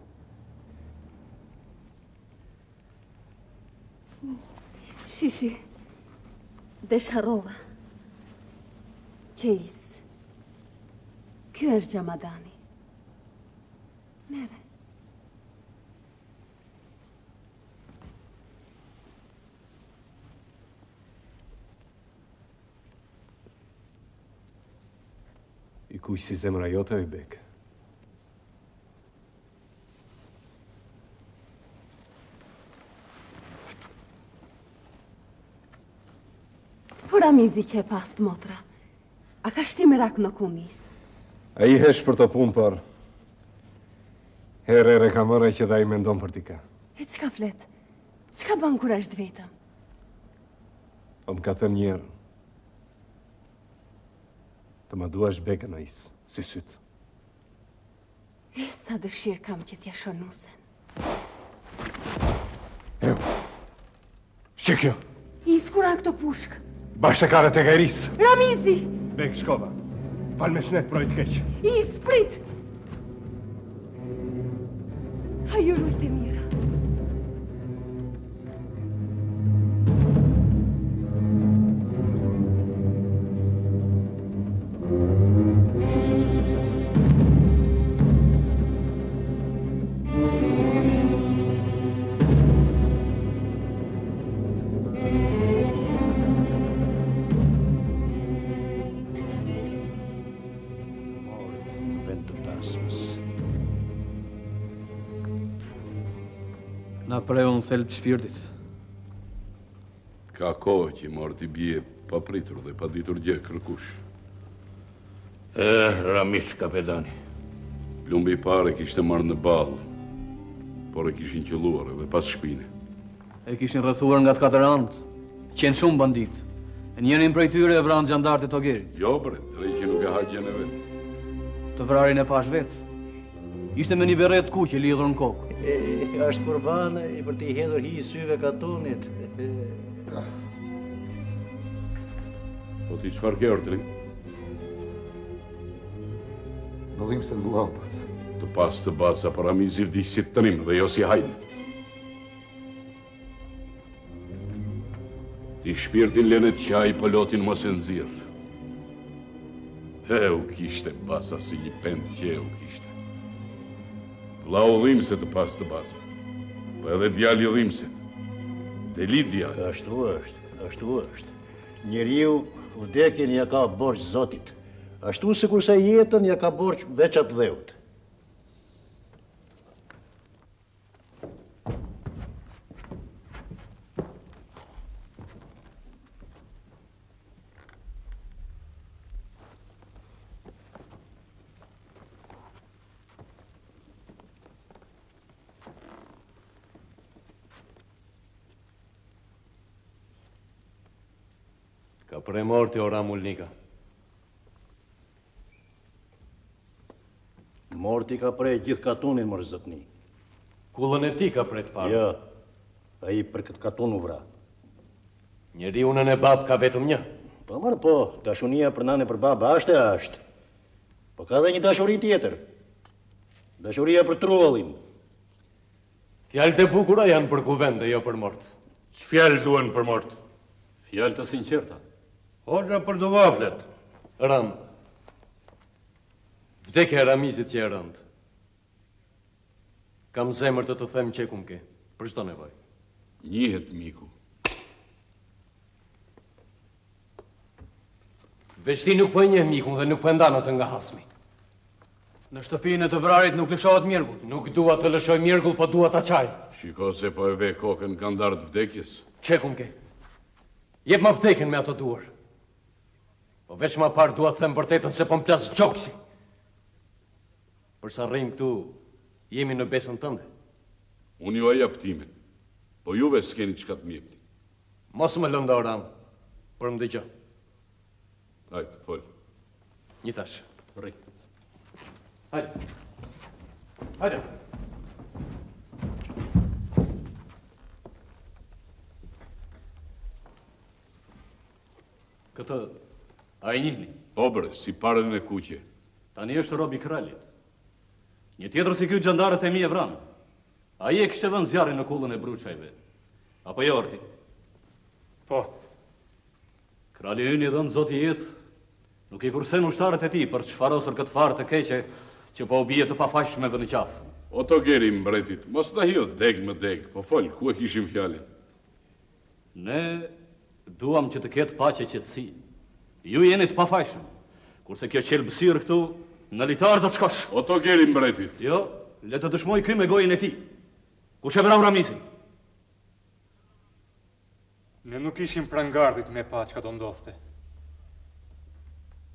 Shishi, desharova. Qejs. Kjo është Gjamadani. Mere. I kuq si zemra jote, oj bek. Për amizi që e pas të motra, a ka shti me rak në kunis? A i hesh për të punë, për herë ka mërë që da i mendon për tika. E qka flet? Qka ban kur ashtë vetëm? O më ka thënë njerë, të ma duash beke në isë, si sytë. E sa dëshirë kam që t'ja shënusen. Shikjo! Isë kura këto pushkë. Bashkë kare të gajrisë. Ramizi! Bek shkova. Fal me shnet projt keq. Isë, prit! Hajo rujt e mira. Na preu në thelb të shpirtit. Ka kohë që morë t'i bje pa pritur dhe pa ditur gjë kërkush. Ramis, kapetani. Plumbi i pare kishte marrë në balë, por e kishin qëlluar edhe pas shpine. E kishin rrethuar nga të katër anët, qenë shumë bandit. E njerin prej tyre e vranë gjandarët e Togerit. Jo, bre, drejt që nuk e haqjen e vetë. Të vrarin e pash vetë. Ishte me një beret kuqe lidhur në kokë. Ashtë kurbane i për t'i hedhur hi i syve katonit. Po ti qëfar ke ortëri? Në dhimë se në pac. Të pas të baca për amizi vdikë si të tënim dhe jo si hajnë. Ti shpirtin lenet qaj pëllotin mos e nëzirë. U kishte baca si një pend që u kishte. Vlau dhimse të pas të baca, po edhe djali dhimse. Deli djali. Ashtu është. Njeriu vdekjen ja ka borç Zotit. Ashtu se kurse jetën ja ka borç veç atë dheut. Ka prej morti ora mulnika. Morti ka prej gjithë katunin, mërë zotni. Kullën e ti ka prej të parë. Jo, a i për këtë katun u vra. Njeri unën e babë ka vetëm një. Po mërë po, dashunia për nane për babë ashtë e ashtë. Po ka dhe një dashuri tjetër. Dashuria për truallin. Fjallët e bukura janë për kuvend dhe jo për mort. Që fjallë duen për mort? Fjallë të sinqerta. Hoxha për duvaflet. Rand. Vdekja e Ramizit që e rand. Kam zemër të them që kum ke. Për çdo nevojë. Njihet miku. Veç ti nuk po e njeh mikun dhe nuk po e ndan atë nga hasmi. Në shtëpinë e të vrarit nuk lëshohet mjergull. Nuk dua të lëshoj mjergull, po dua ta çaj. Shiko se po e ve kokën kandar të vdekjes. Që kum ke? Jep ma vdekjen me ato duar. Po veç ma parë dua të them vërtetën se po m'plas gjoksi. Përsa rrim këtu, jemi në besën tënde. Unë ju ajap timin, po juve s'keni çka të mjepni. Mos më lënda Oram, për më dëgjë. Hajtë, fol. Një tash, rri. Hajde. Hajde. Këtë, a e njihni? Po bre, si parën e kuqe. Tani është rob i kralit. Një tjetër si kjo gjandarët e mi e vranë. A i e kështë vënë zjarri në kullën e bruçajve. Apo jo, Orti? Po. Krali ynë i dhënë zoti jetë, nuk i kursen ushtarët e ti për të shfarosur këtë farë të keqe që po u bie të pafashmeve në qafë. O Togeri mbretit, mos na hill deg më deg, po fol, ku e kishim fjalën? Ne duam që të ketë paqe qetësi. Ju jeni të pafajshëm, Kurse kjo qelbësirë këtu, në litar do të shkosh. O to keri mbretit. Jo, le të dëshmoj ky me gojën e ti. Kush e vrau Ramisin? Ne nuk ishim prangardit me pa që ka do ndodhte.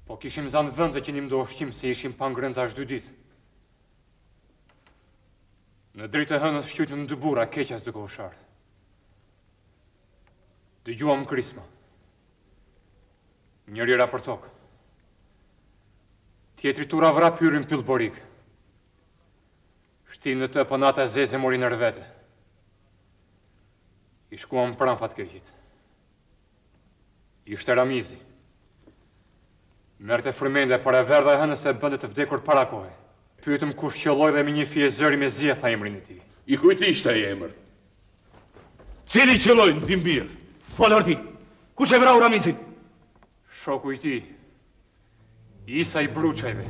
Po kishim zanë vënde që një mdoshqim se ishim pangrën tash 2 ditë. Në dritë e hënës shqytëm në 2 bura, keqas dë kosharë. Dëgjuam krisma. Njëri ra për tokë. Tjetri tura vra pyrin pyll borik. Shtim në të pënata zeze mori në rvete. I shkuam pran fatkeqit. Ishte Ramizi. Merte frymende para verdha e hënës e bëndet të vdekur para kohë. Pyetëm kush qëlloj dhe me një fije zëri me zje, tha emrin e ti. I kujti ishte ai emër? Cili qëlloj në tim birë? Folër ti, kush e vrau Ramizin? Shoku i ti, Isa i Bruçajve.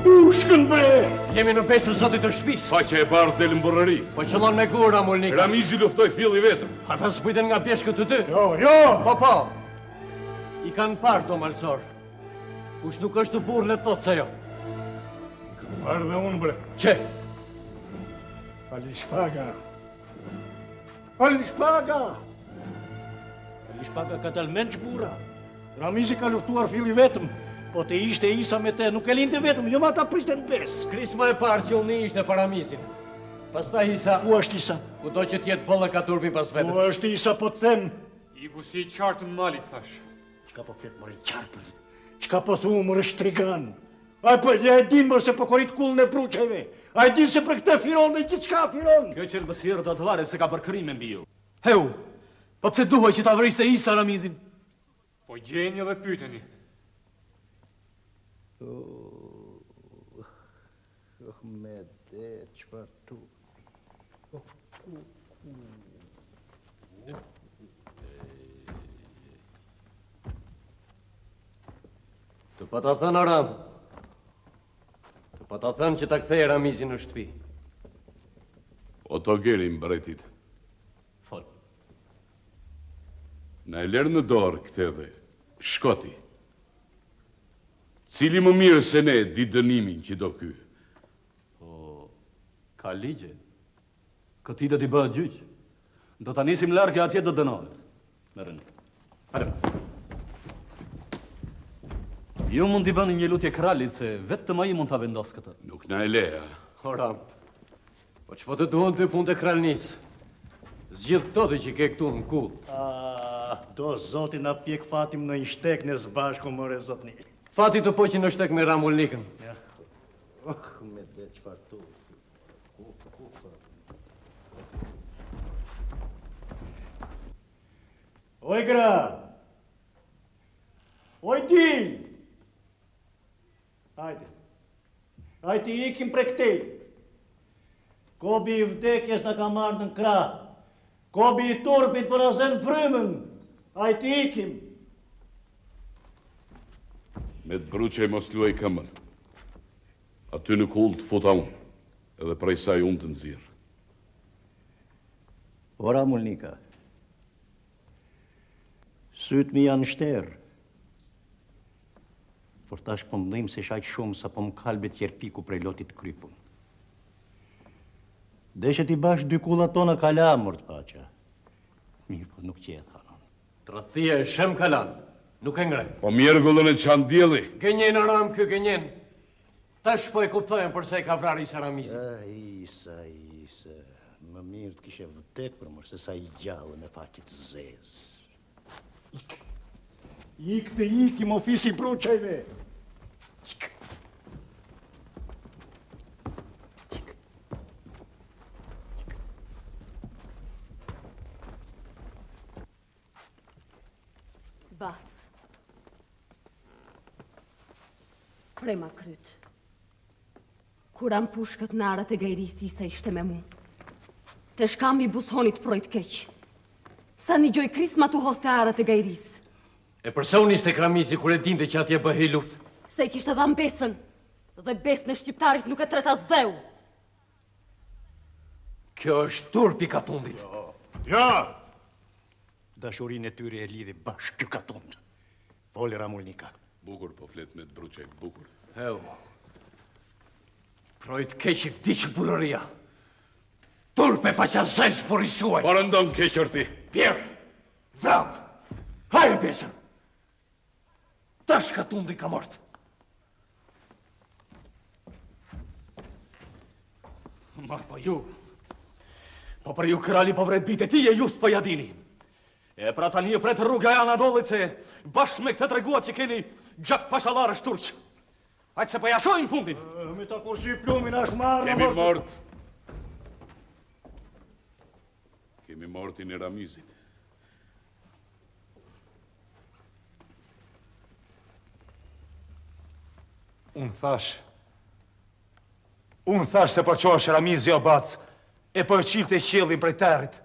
Pushkën bre! Jemi në pesë të zotit të shtëpis. Faqe e bardh del në borëri. Po qëllon me gura, Mulnika. Ramizi luftoj filli vetëm. Ata s'pujten nga pjeshkët të ty. Jo! Po. I kanë parë do malsor. Kush nuk është të burë, le të thotë se jo. Parë dhe unë, bre. Që? Ali Shpaga. Ali Shpaga ka talmen që bura. Ramizi ka luftuar filli vetëm, po të ishte Isa me te, nuk e linte vetëm, jo ma ta priste në pes. Krisma e parë që unë ishte para Ramisin. Pastaj Isa... Ku është Isa? Ku do që tjetë pëllë ka turpi pas vetës. Ku është Isa, po të them? Igu si i qartë në malit, thash. Qka po fletë mërë i qartën? Qka po thu mërë shtrigan? Aj po, ja e din mërë se po korit kullën e Bruçajve. Aj din se për këte firon dhe gjithë qka firon. Kjo qelbësirë do të varet se ka për krime mbi ju. Heu, po pse duhoj që ta vriste Isa Ramizin? Po gjeni dhe pyteni. Me dhe, qëfar tu? Të pa ta thënë Aram. Të pa ta thënë që ta kthej Ramizin në shtëpi. O to geri mbretit. Fol. Na e lërë në dorë këthe dhe, shkoti. Cili më mirë se ne di dënimin që do ky? Ka ligje. Këti do t'i bëhet gjyq. Do t'a nisim largë atje do dënohet. Merën. Hajde. Ju mund t'i bëni një lutje kralit se vetëm ai mund t'a vendos këtë. Nuk na e leja. Aram, po që po të duon të punë të kralnis? Zgjidh këto të që ke këtu në kull. Do zotin a pjek fatim në një shtek në zbashku, mëre zotni. Fati të poqin në shtek me Ramulnikën. Me dhe qëfar tu. Oj gra! Oj di! Hajde. Hajde ikim pre këtej. Kobi i vdekjes në ka marrë në krah. Kobi i turpit për azen frymën. Hajde ikim. Me të Bruçaj mos luaj këmër. Aty në kull të futa unë, edhe prej saj unë të nëzirë. Ora, Mulnika, sytë mi janë shterë, por tash po mdhim se shaq shumë sa po më kalbet qerpiku prej lotit krypun. Deshet i bash 2 kullat tona kalam, mërtë paqa. Mirë, po nuk qe e thanon. Tradhia e shem kalan, nuk e ngre. Po mjergullën e qanë djeli. Gënjen Aram, kë gënjen. Tash po e kuptojnë përse e ka vrar Isa Ramizin. Isa, më mirë të kishe vdek për mërë se sa i gjallë me fakit zezë. Ik të ikim ofisi Bruçajve. Bac. Prema kryt. Kur am pushkët në arat e gajrisi sa ishte me mu. Të shkambi bushonit projt keq. Sa një gjoj krisma të hoste arat e gajris. E përse unë ishte Ramizi kur e dinte që atje bëhej luft? Se i kishte dham besën, dhe besën e shqiptarit nuk e treta zdeu. Kjo është turpi Katundit. Ja! Dashurin e tyre e lidhi bashkë kjo Katund. Foli Ramulnika. Bukur po flet me të Bruçej, bukur. Evo. Projt keq i vdiq burëria. Turpe faqan zez por i suaj. Parëndon keqër ti. Pjerë, vram, hajë pjesën. Tash ka tundi ka mort. Mar po ju. Po për ju krali po vret bite ti e just po jadini. E pra tani e pret rruga e Anadollit se bashkë me këtë treguat që keni gjak pashallarë shturq. Hajtë se po jashojnë fundin. Me ta kursi plumin ashtë marrë. Kemi mort. Kemi mortin e Ramizit. Unë thash se po qosh Ramizi o bac, e po e qilë të qjelin prej terit.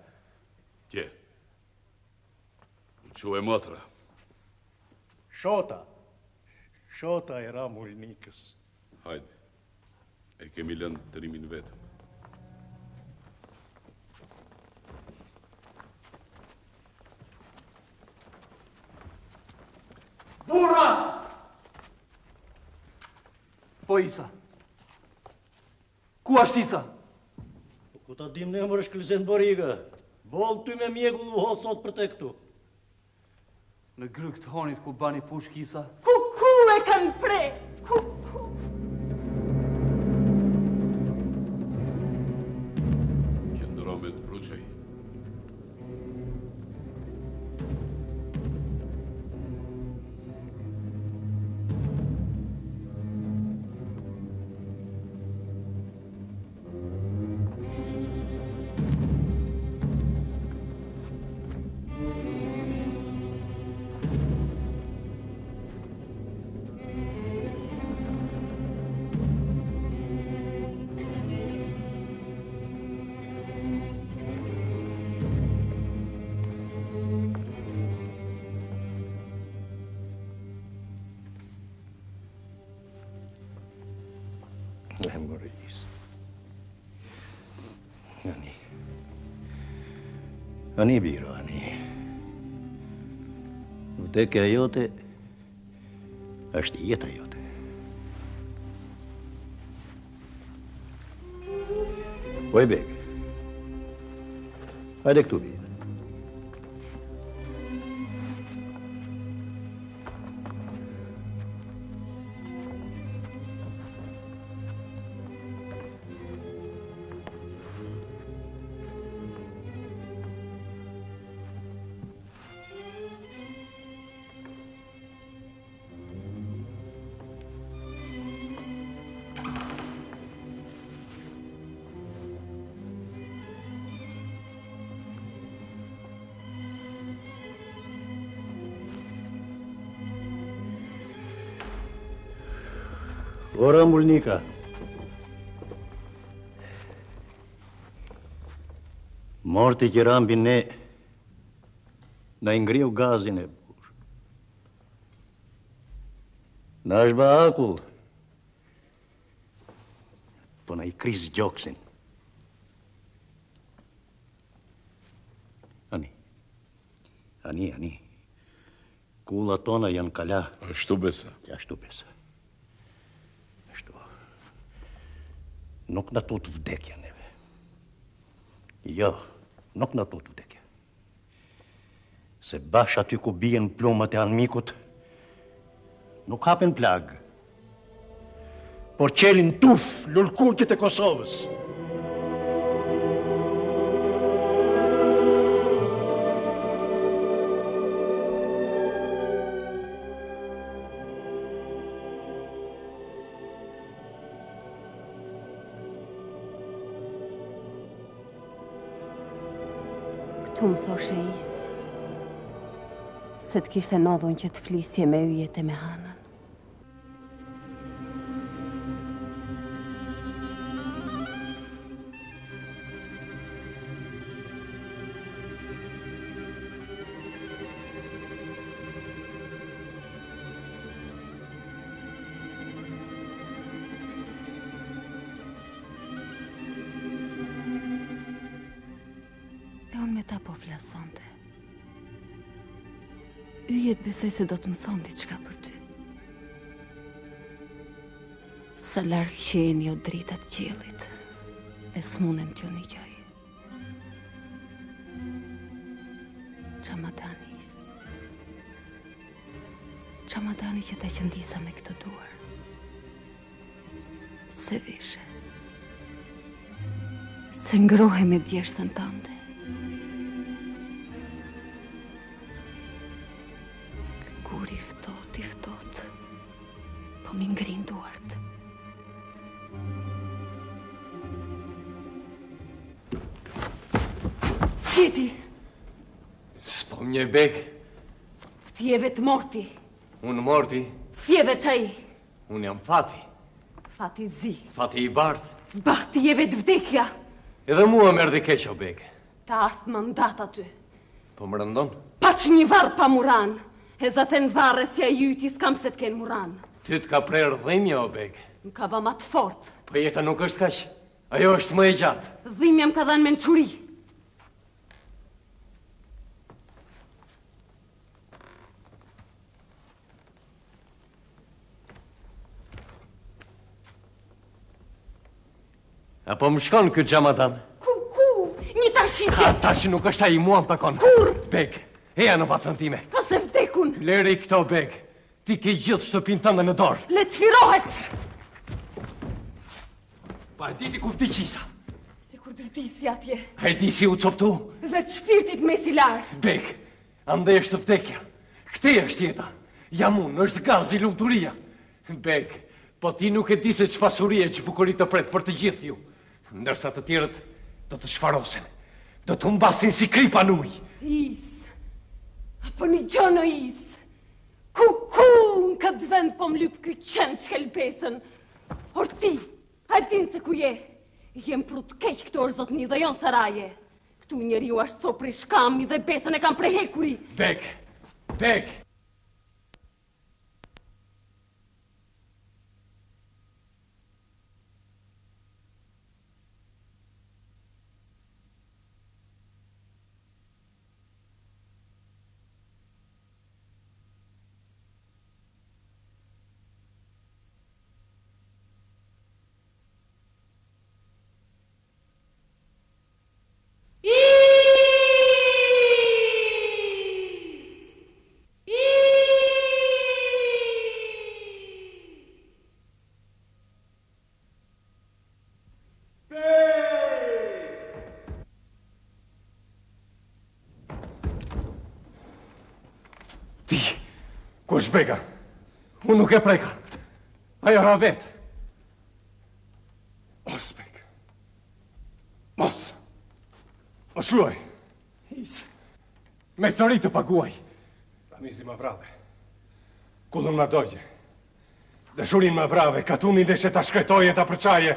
Kje? Në që e motra? Shota. Shota e Ramulnikës. Hajde, e kemi lënë të rimin vetëm. Burra! Po Isa. Ku është Isa? Ku ta dim ne mërë shkëllëzen Boriga. Bolë ty me mjegull u ho sot për te këtu. Në gryk të honit ku bani pushk Isa? Ku e kanë pre? Ku? Qëndëro me të Bruçej. Moris. Ani biro, ani. Vdekja jote është jeta jote. Oj beg. Hajde këtu bire. O Ramulnika. Morti që rambin ne na ingriu gazin e burë. Na është ba akull, po na I kris gjoksin. Ani. Kulla tona janë kala. Ashtu besa. Ashtu besa. Nuk na tut vdekja neve. Jo, nuk na tut vdekja. Se bash aty ku bien plumat e armikut, nuk hapen plag, por qelin tuf lulkurqit e Kosovës. Tu më thoshe Is, se të kishte nodhun që të flisje me yjet e me Hanën. Yjet besoj se do të më thonë diçka për ty. Sa larg që jeni o dritat qiellit, e s'munem t'ju një gjoj. Çamadani që ta qëndisa me këtë duar. Se vishe. Se ngrohe me djersën tande. Kur i ftot, po mi ngrin duart. Qeti! S'po një beg. Ti je vetë morti. Unë morti. Si je veç ai? Unë jam Fati. Fati zi. Fati i bardh. Bahti je vetë vdekja. Edhe mua më erdhi keq o beg. Ta athë mandat aty. Po më rëndon? Pa që një varë pa muran. E zaten varë si a jyti s'kam se t'ken muran. Ty t'ka prerë dhimja o beg. Më ka ba ma të fort. Po jeta nuk është kaq. Ajo është më e gjatë. Dhimja më ka dhanë mençuri. Apo më shkon këtë Xhamadan? Ku? Një tashi që... Tashi nuk është ai, mua më takon. Kur? Beg, eja në vatën time. A se vdekun? Leri këto, Beg. Ti ke gjithë shtëpin tënde në dorë. Le të firohet! Pa e diti ku vdiqisa. Si kur të vdisi atje. A e di si u coptu? Vetë shpirtit me si larë. Beg, ande është vdekja. Këte është jeta. Jam unë, është gazi lumturia. Beg, po ti nuk e di se që pasurie që bukurit të pret për të gjithë ju. Ndërsa të tjerët do të shfarosen. Do të humbasin si kripa në ujë. Is. Apo një gjono is. Ku në këtë vend po më lypë këtë qenë shkelbesën. Or ti, a din se ku je? Jem prut keq këto është zotni dhe jonë saraje. Këtu njeri u ashtë so prej shkami dhe besën e kam prej hekuri. Beg, Beg. Ku është Bega? Unë nuk e preka. Ajo ra vetë. Mos, Beg. Mos. Mos luaj. Isë. Me flori të paguaj. Ramizi më vrave. Kullën më dojë. Dëshurin më vrave, katunin dhe që ta shkretoje, ta përqaje.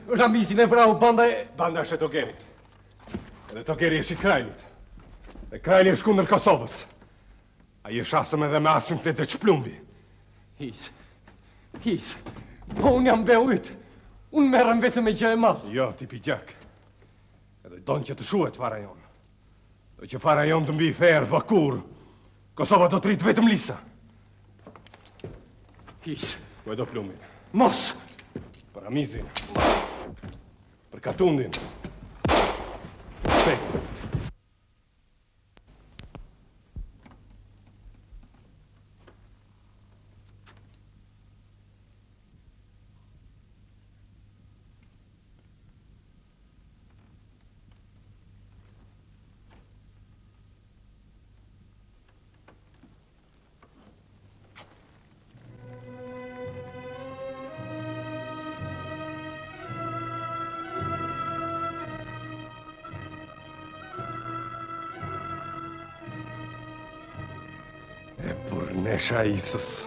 Ramizin e vrau, banda e... Banda është e Togerit. Edhe Togeri është i Krajlit. E Krajli është kundër Kosovës. A i është asëm edhe me asëm të të qplumbi. His. Po unë jam beujt. Unë merrem vetëm me gjë e madhë. Jo, ti pi gjak. Edhe donë që të shuhet fara jonë. Do që fara jonë të mbi ferë, Bakur. Kosova do të rritë vetëm Lisa. His. Ku e do plumin? Mos! Për Ramizin. Për Katundin. Pek. Nesha Isës.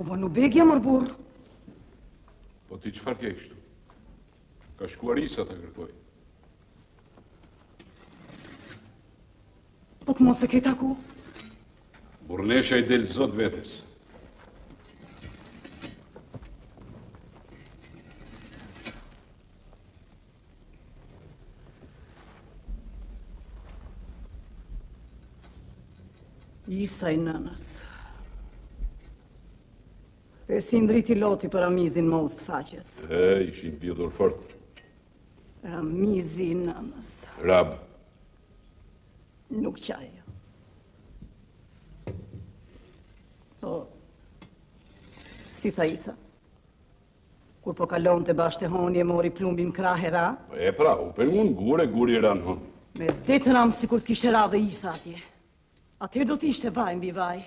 Po vënu begja mër burë. Po ti qëfar ke kështu? Ka shkuar Isa të kërkoj. Po të mos e ke taku? Burnesha i del zot vetes. Isa i nënës. E si ndriti loti për Ramizin mos të faqes. Ishin pjedhur fort. Ramizi i nënës. Rab. Nuk qaj. Po, si tha Isa? Kur po kalon të bashkë të honi e mori plumbin krah e ra? E pra, u për unë guri ran hon. Me detë ram si kur t'kishe ra dhe Isa atje. Atër do t'ishte vaj mbi vaj.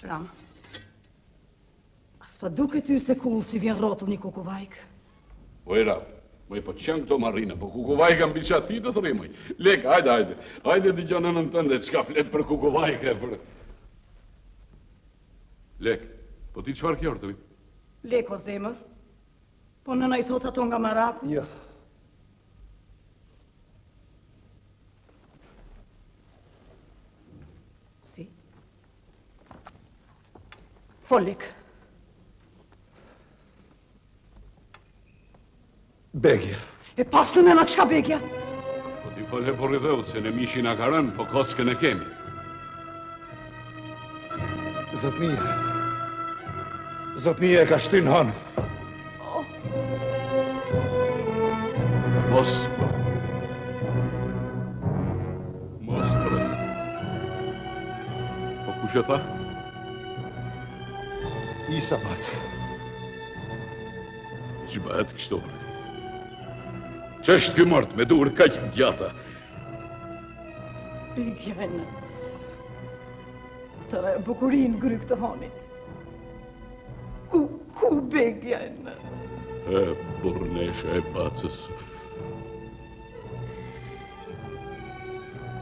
Ram, as pa duke ty se kull si vjen rotull një kukuvajk. Oj, Rab, moj po qënë këto marina, po kukuvajka mbi që ati do të rrimoj. Lek, hajde t'i gjonë në tënde, qka flet për kukuvajke, për... Lek, po ti qëfar kjo rëtëvi? Lek, o zemër, po nëna i thot ato nga Maraku? Jo. Folik. Begja. E pas në nëna qka begja? Po ti fole por i dheut, se në mishin a karan, po kockën e kemi. Zotnia e ka shtynë hanë. Mos, bre. Po kush e tha? Isa, bac. Që bëhet kështu? Që është kë mort me dur kaq të gjata? Begja e nënës. Tëra e bukurin gryk të honit. Ku begja e nënës? E, burnesha e bacës.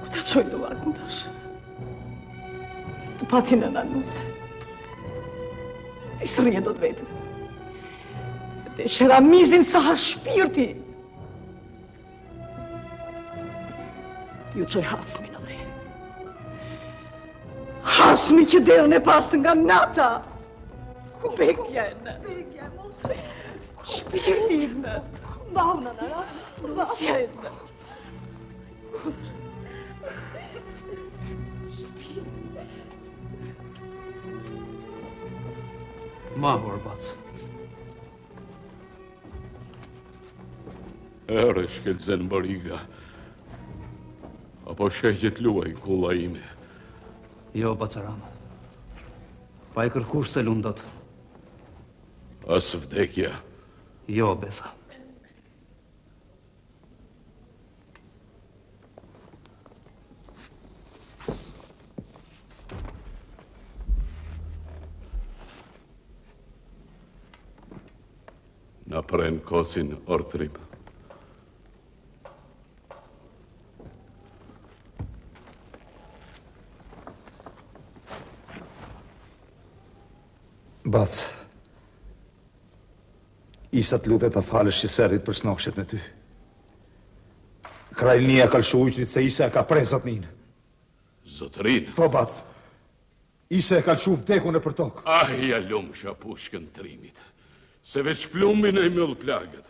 Ku ta qoj do akun tash? Të pati në nanuse. Ti sërje do të vetëm. Te Ramizin sa ha shpirti. Ju qoj Hasmi në dhe. Hasmi që derën e pastë nga nata. Ku begja e në? Begja e më. Shpirti në. Bauna në, ra? Si e në. Mahur, bac. Ere, shkelzen bariga. Apo shegjet luaj, kulla ime. Jo, bacaram. Pa e kërkush se lundot. As vdekja. Jo, besa. Na pren kocin ortrim. Bac, Isa të lutet ta falësh që sërit për snokshet me ty. Krajnia ka lëshu ujtrit se Isa e ka prej zotnin. Zotrin? Po, bac, Isa e ka lëshu vdekun e për tokë. Ja lumë shapushkën trimit. Se veç plumbin e i mëllë plagët.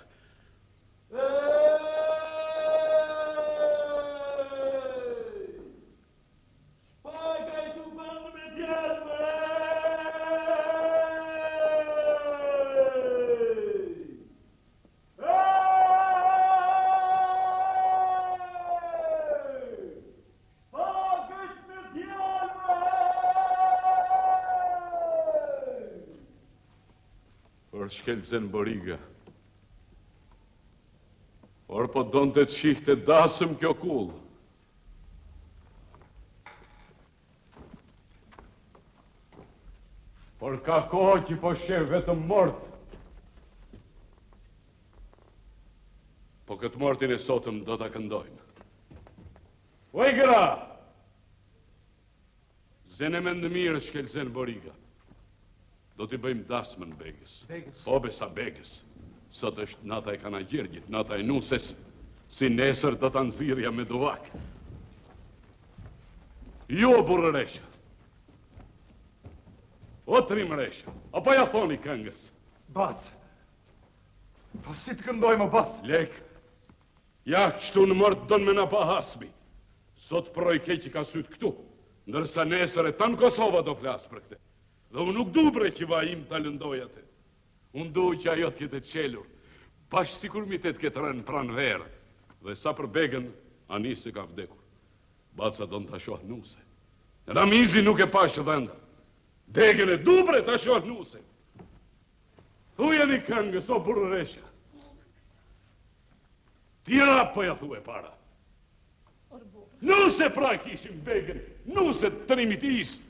Shkelzen bariga. Por po donë të qihte dasëm kjo kull. Por ka kohë që po shef vetëm mort. Po këtë mortin e sotëm do të këndojmë. Ujgëra! Se në mendë mirë shkelsen Borika. Do t'i bëjmë dasmën Begës. Begës? Po besa Begës. Sot është nata e Kanagjergjit, nata e Nuses, si nesër do ta nxirrja me duvak. Jo, burrëresha. O trimëresha, apo ja thoni këngës? Bac, po si të këndoj më bac? Lek, ja kështu në mërtë donë me na pa hasmi. Sot proj keqi ka sytë këtu, ndërsa nesër e tanë Kosova do flasë për këte. Dhe unë nuk du bre që vajim të lëndoj atë. Unë du që ajo t'jetë qelur, bashkë si kur mi të këtë rënë pranë verë. Dhe sa për Begën, Anise ka vdekur. Baca do në të shohë nuse. Ramizi nuk e pashë dhenda. Begën e du bre të shohë nuse. Thuja një këngës, o burrëresha. Tira po ja thu e para. Nuse pra kishim Begën, nuse të trimit isë.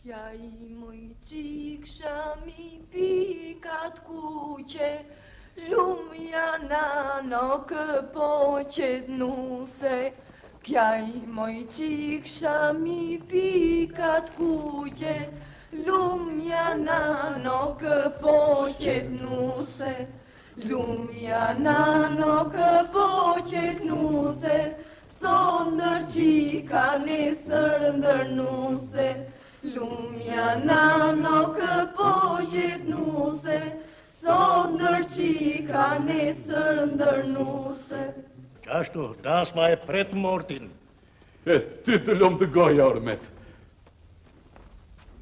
Kja i moj qikësha mi pikat kuqe, lumja nano këpoqet nuse. Kja i moj qikësha mi pikat kuqe, lumja nano këpoqet nuse. Lumja nano këpoqet nuse, son ndër qika nesër ndër nuse. Lumja nano këpoqet nuse, son ndër qika nesër ndër nuse. Qashtu, dasma e pret mortin. Ty të lom të goja, Ormet.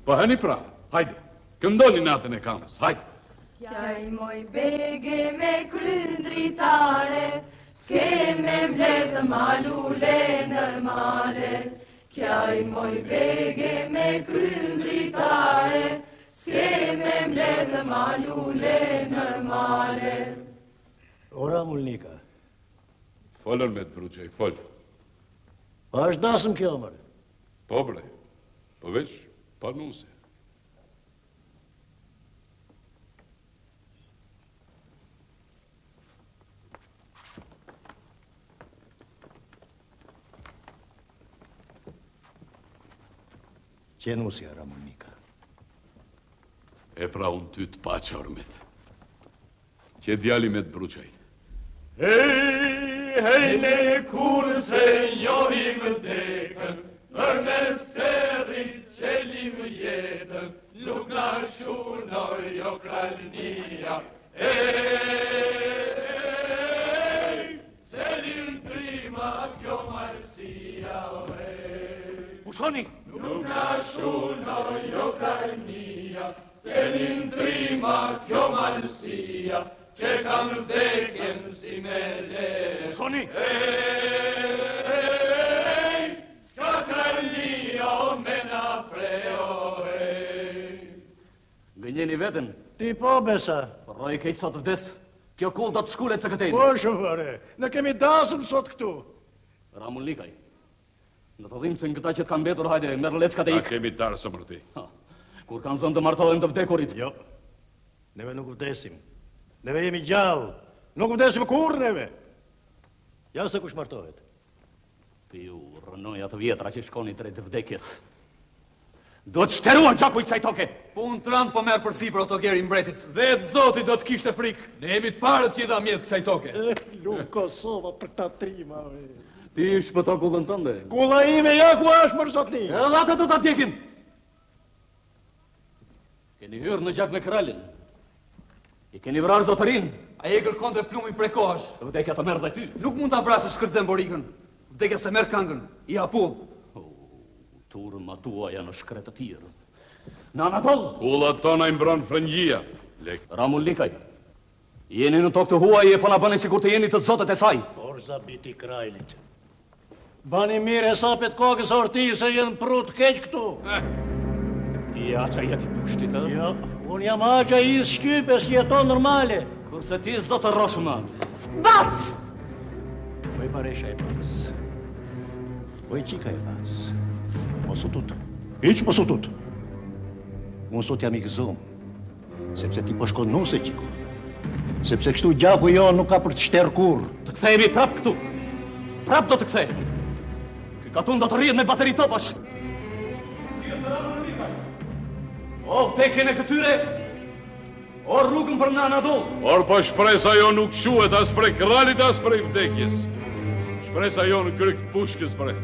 Po hani pra, hajde, këndoni natën e kanës, hajde. Kjaj moj Bege me kryndritare, s'ke me mbledhë malule nërmale. Kjaj moj Bege me kryndritare, s'ke me mbledhë malule nërmale. Ora, Mulnika. Folër me të bruqej, folë. Pa është dasëm kjo, mërë? Po bre, po veç, pa nuse. Që nusja, Ramulnika? E pra unë ty të paqa, Ormet. Që djali me të bruqej. Hej, ne kur se njohim dekën, nërmes terit qelim jetën, nuk na shunoj o kralnia. Selim trima kjo marsia, Pushoni! Nuk na shunoj o kralnia, selim trima kjo marsia, që kam vdekjen si me le. Pushoni! Ska kralnia o me na preo, Gënjeni vetën. Ti po, besa. Roj kej sot vdes, kjo kull do të shkullet se këtejnë. Po, shofare, ne kemi dasëm sot këtu. Ramulnikaj, në të dhimë se në këta që të kanë betur, hajde, merë leckat e Ta ikë. kemi darë së mërti. Kur kanë zënë të martohen të vdekurit. Jo, neve nuk vdesim. Neve jemi gjallë. Nuk vdesim kur neve. Ja se kush martohet. Ju rënoja të vjetra që shkoni drejt vdekjes. Do të shteruar gjaku i kësaj toke. Po unë tran po merë përsi për autogeri mbretit. Vetë zoti do të kishte frikë. Ne jemi të parët që i dha mjetë kësaj toke. Luk Kosova për ta trima, Ti shpëto kullën tënde. Kulla ime ja ku është mërë sotni. Edhe atë të ta tjekin. Keni hyrë në gjak me kralin. I keni vrarë zotërin. A e kërkon të plumin prej kohash. Vdekja të merë dhe ty. Nuk mund të vrasë shkërdzem Borikën. Vdekja se merë këngën. I hapudh. Turma tua janë shkretë të tjërë. Në Anatol! Kullat tona i mbron frëngjia. Lek. Ramulnikaj, jeni në tokë të huaj e po na bëni sikur të jeni të zotët e saj. Orza biti krajlit. Bani mire sapet kokës orti se jenë prut keq këtu. Ti aqa jeti pushtit, e? Jo, unë jam aqa i shkypes jeton normale. Kurse ti s'do të rosh më. Bac! Oj paresha e bacës. Oj qika e bacës. Mos u tut. Iq mos u tut. Unë sot jam i gëzom. Sepse ti po shkon nuse, qiko. Sepse kështu gjaku jo nuk ka për të shterë kur. Të kthehemi prap këtu. Prap do të kthehemi. Ky katun do të rrihet me bateri topash. O vdekjen e këtyre, o rrugën për Nanado. Por po shpresa jo nuk shuhet as prej kralit as prej vdekjes. Shpresa jo në kryk pushkës bre.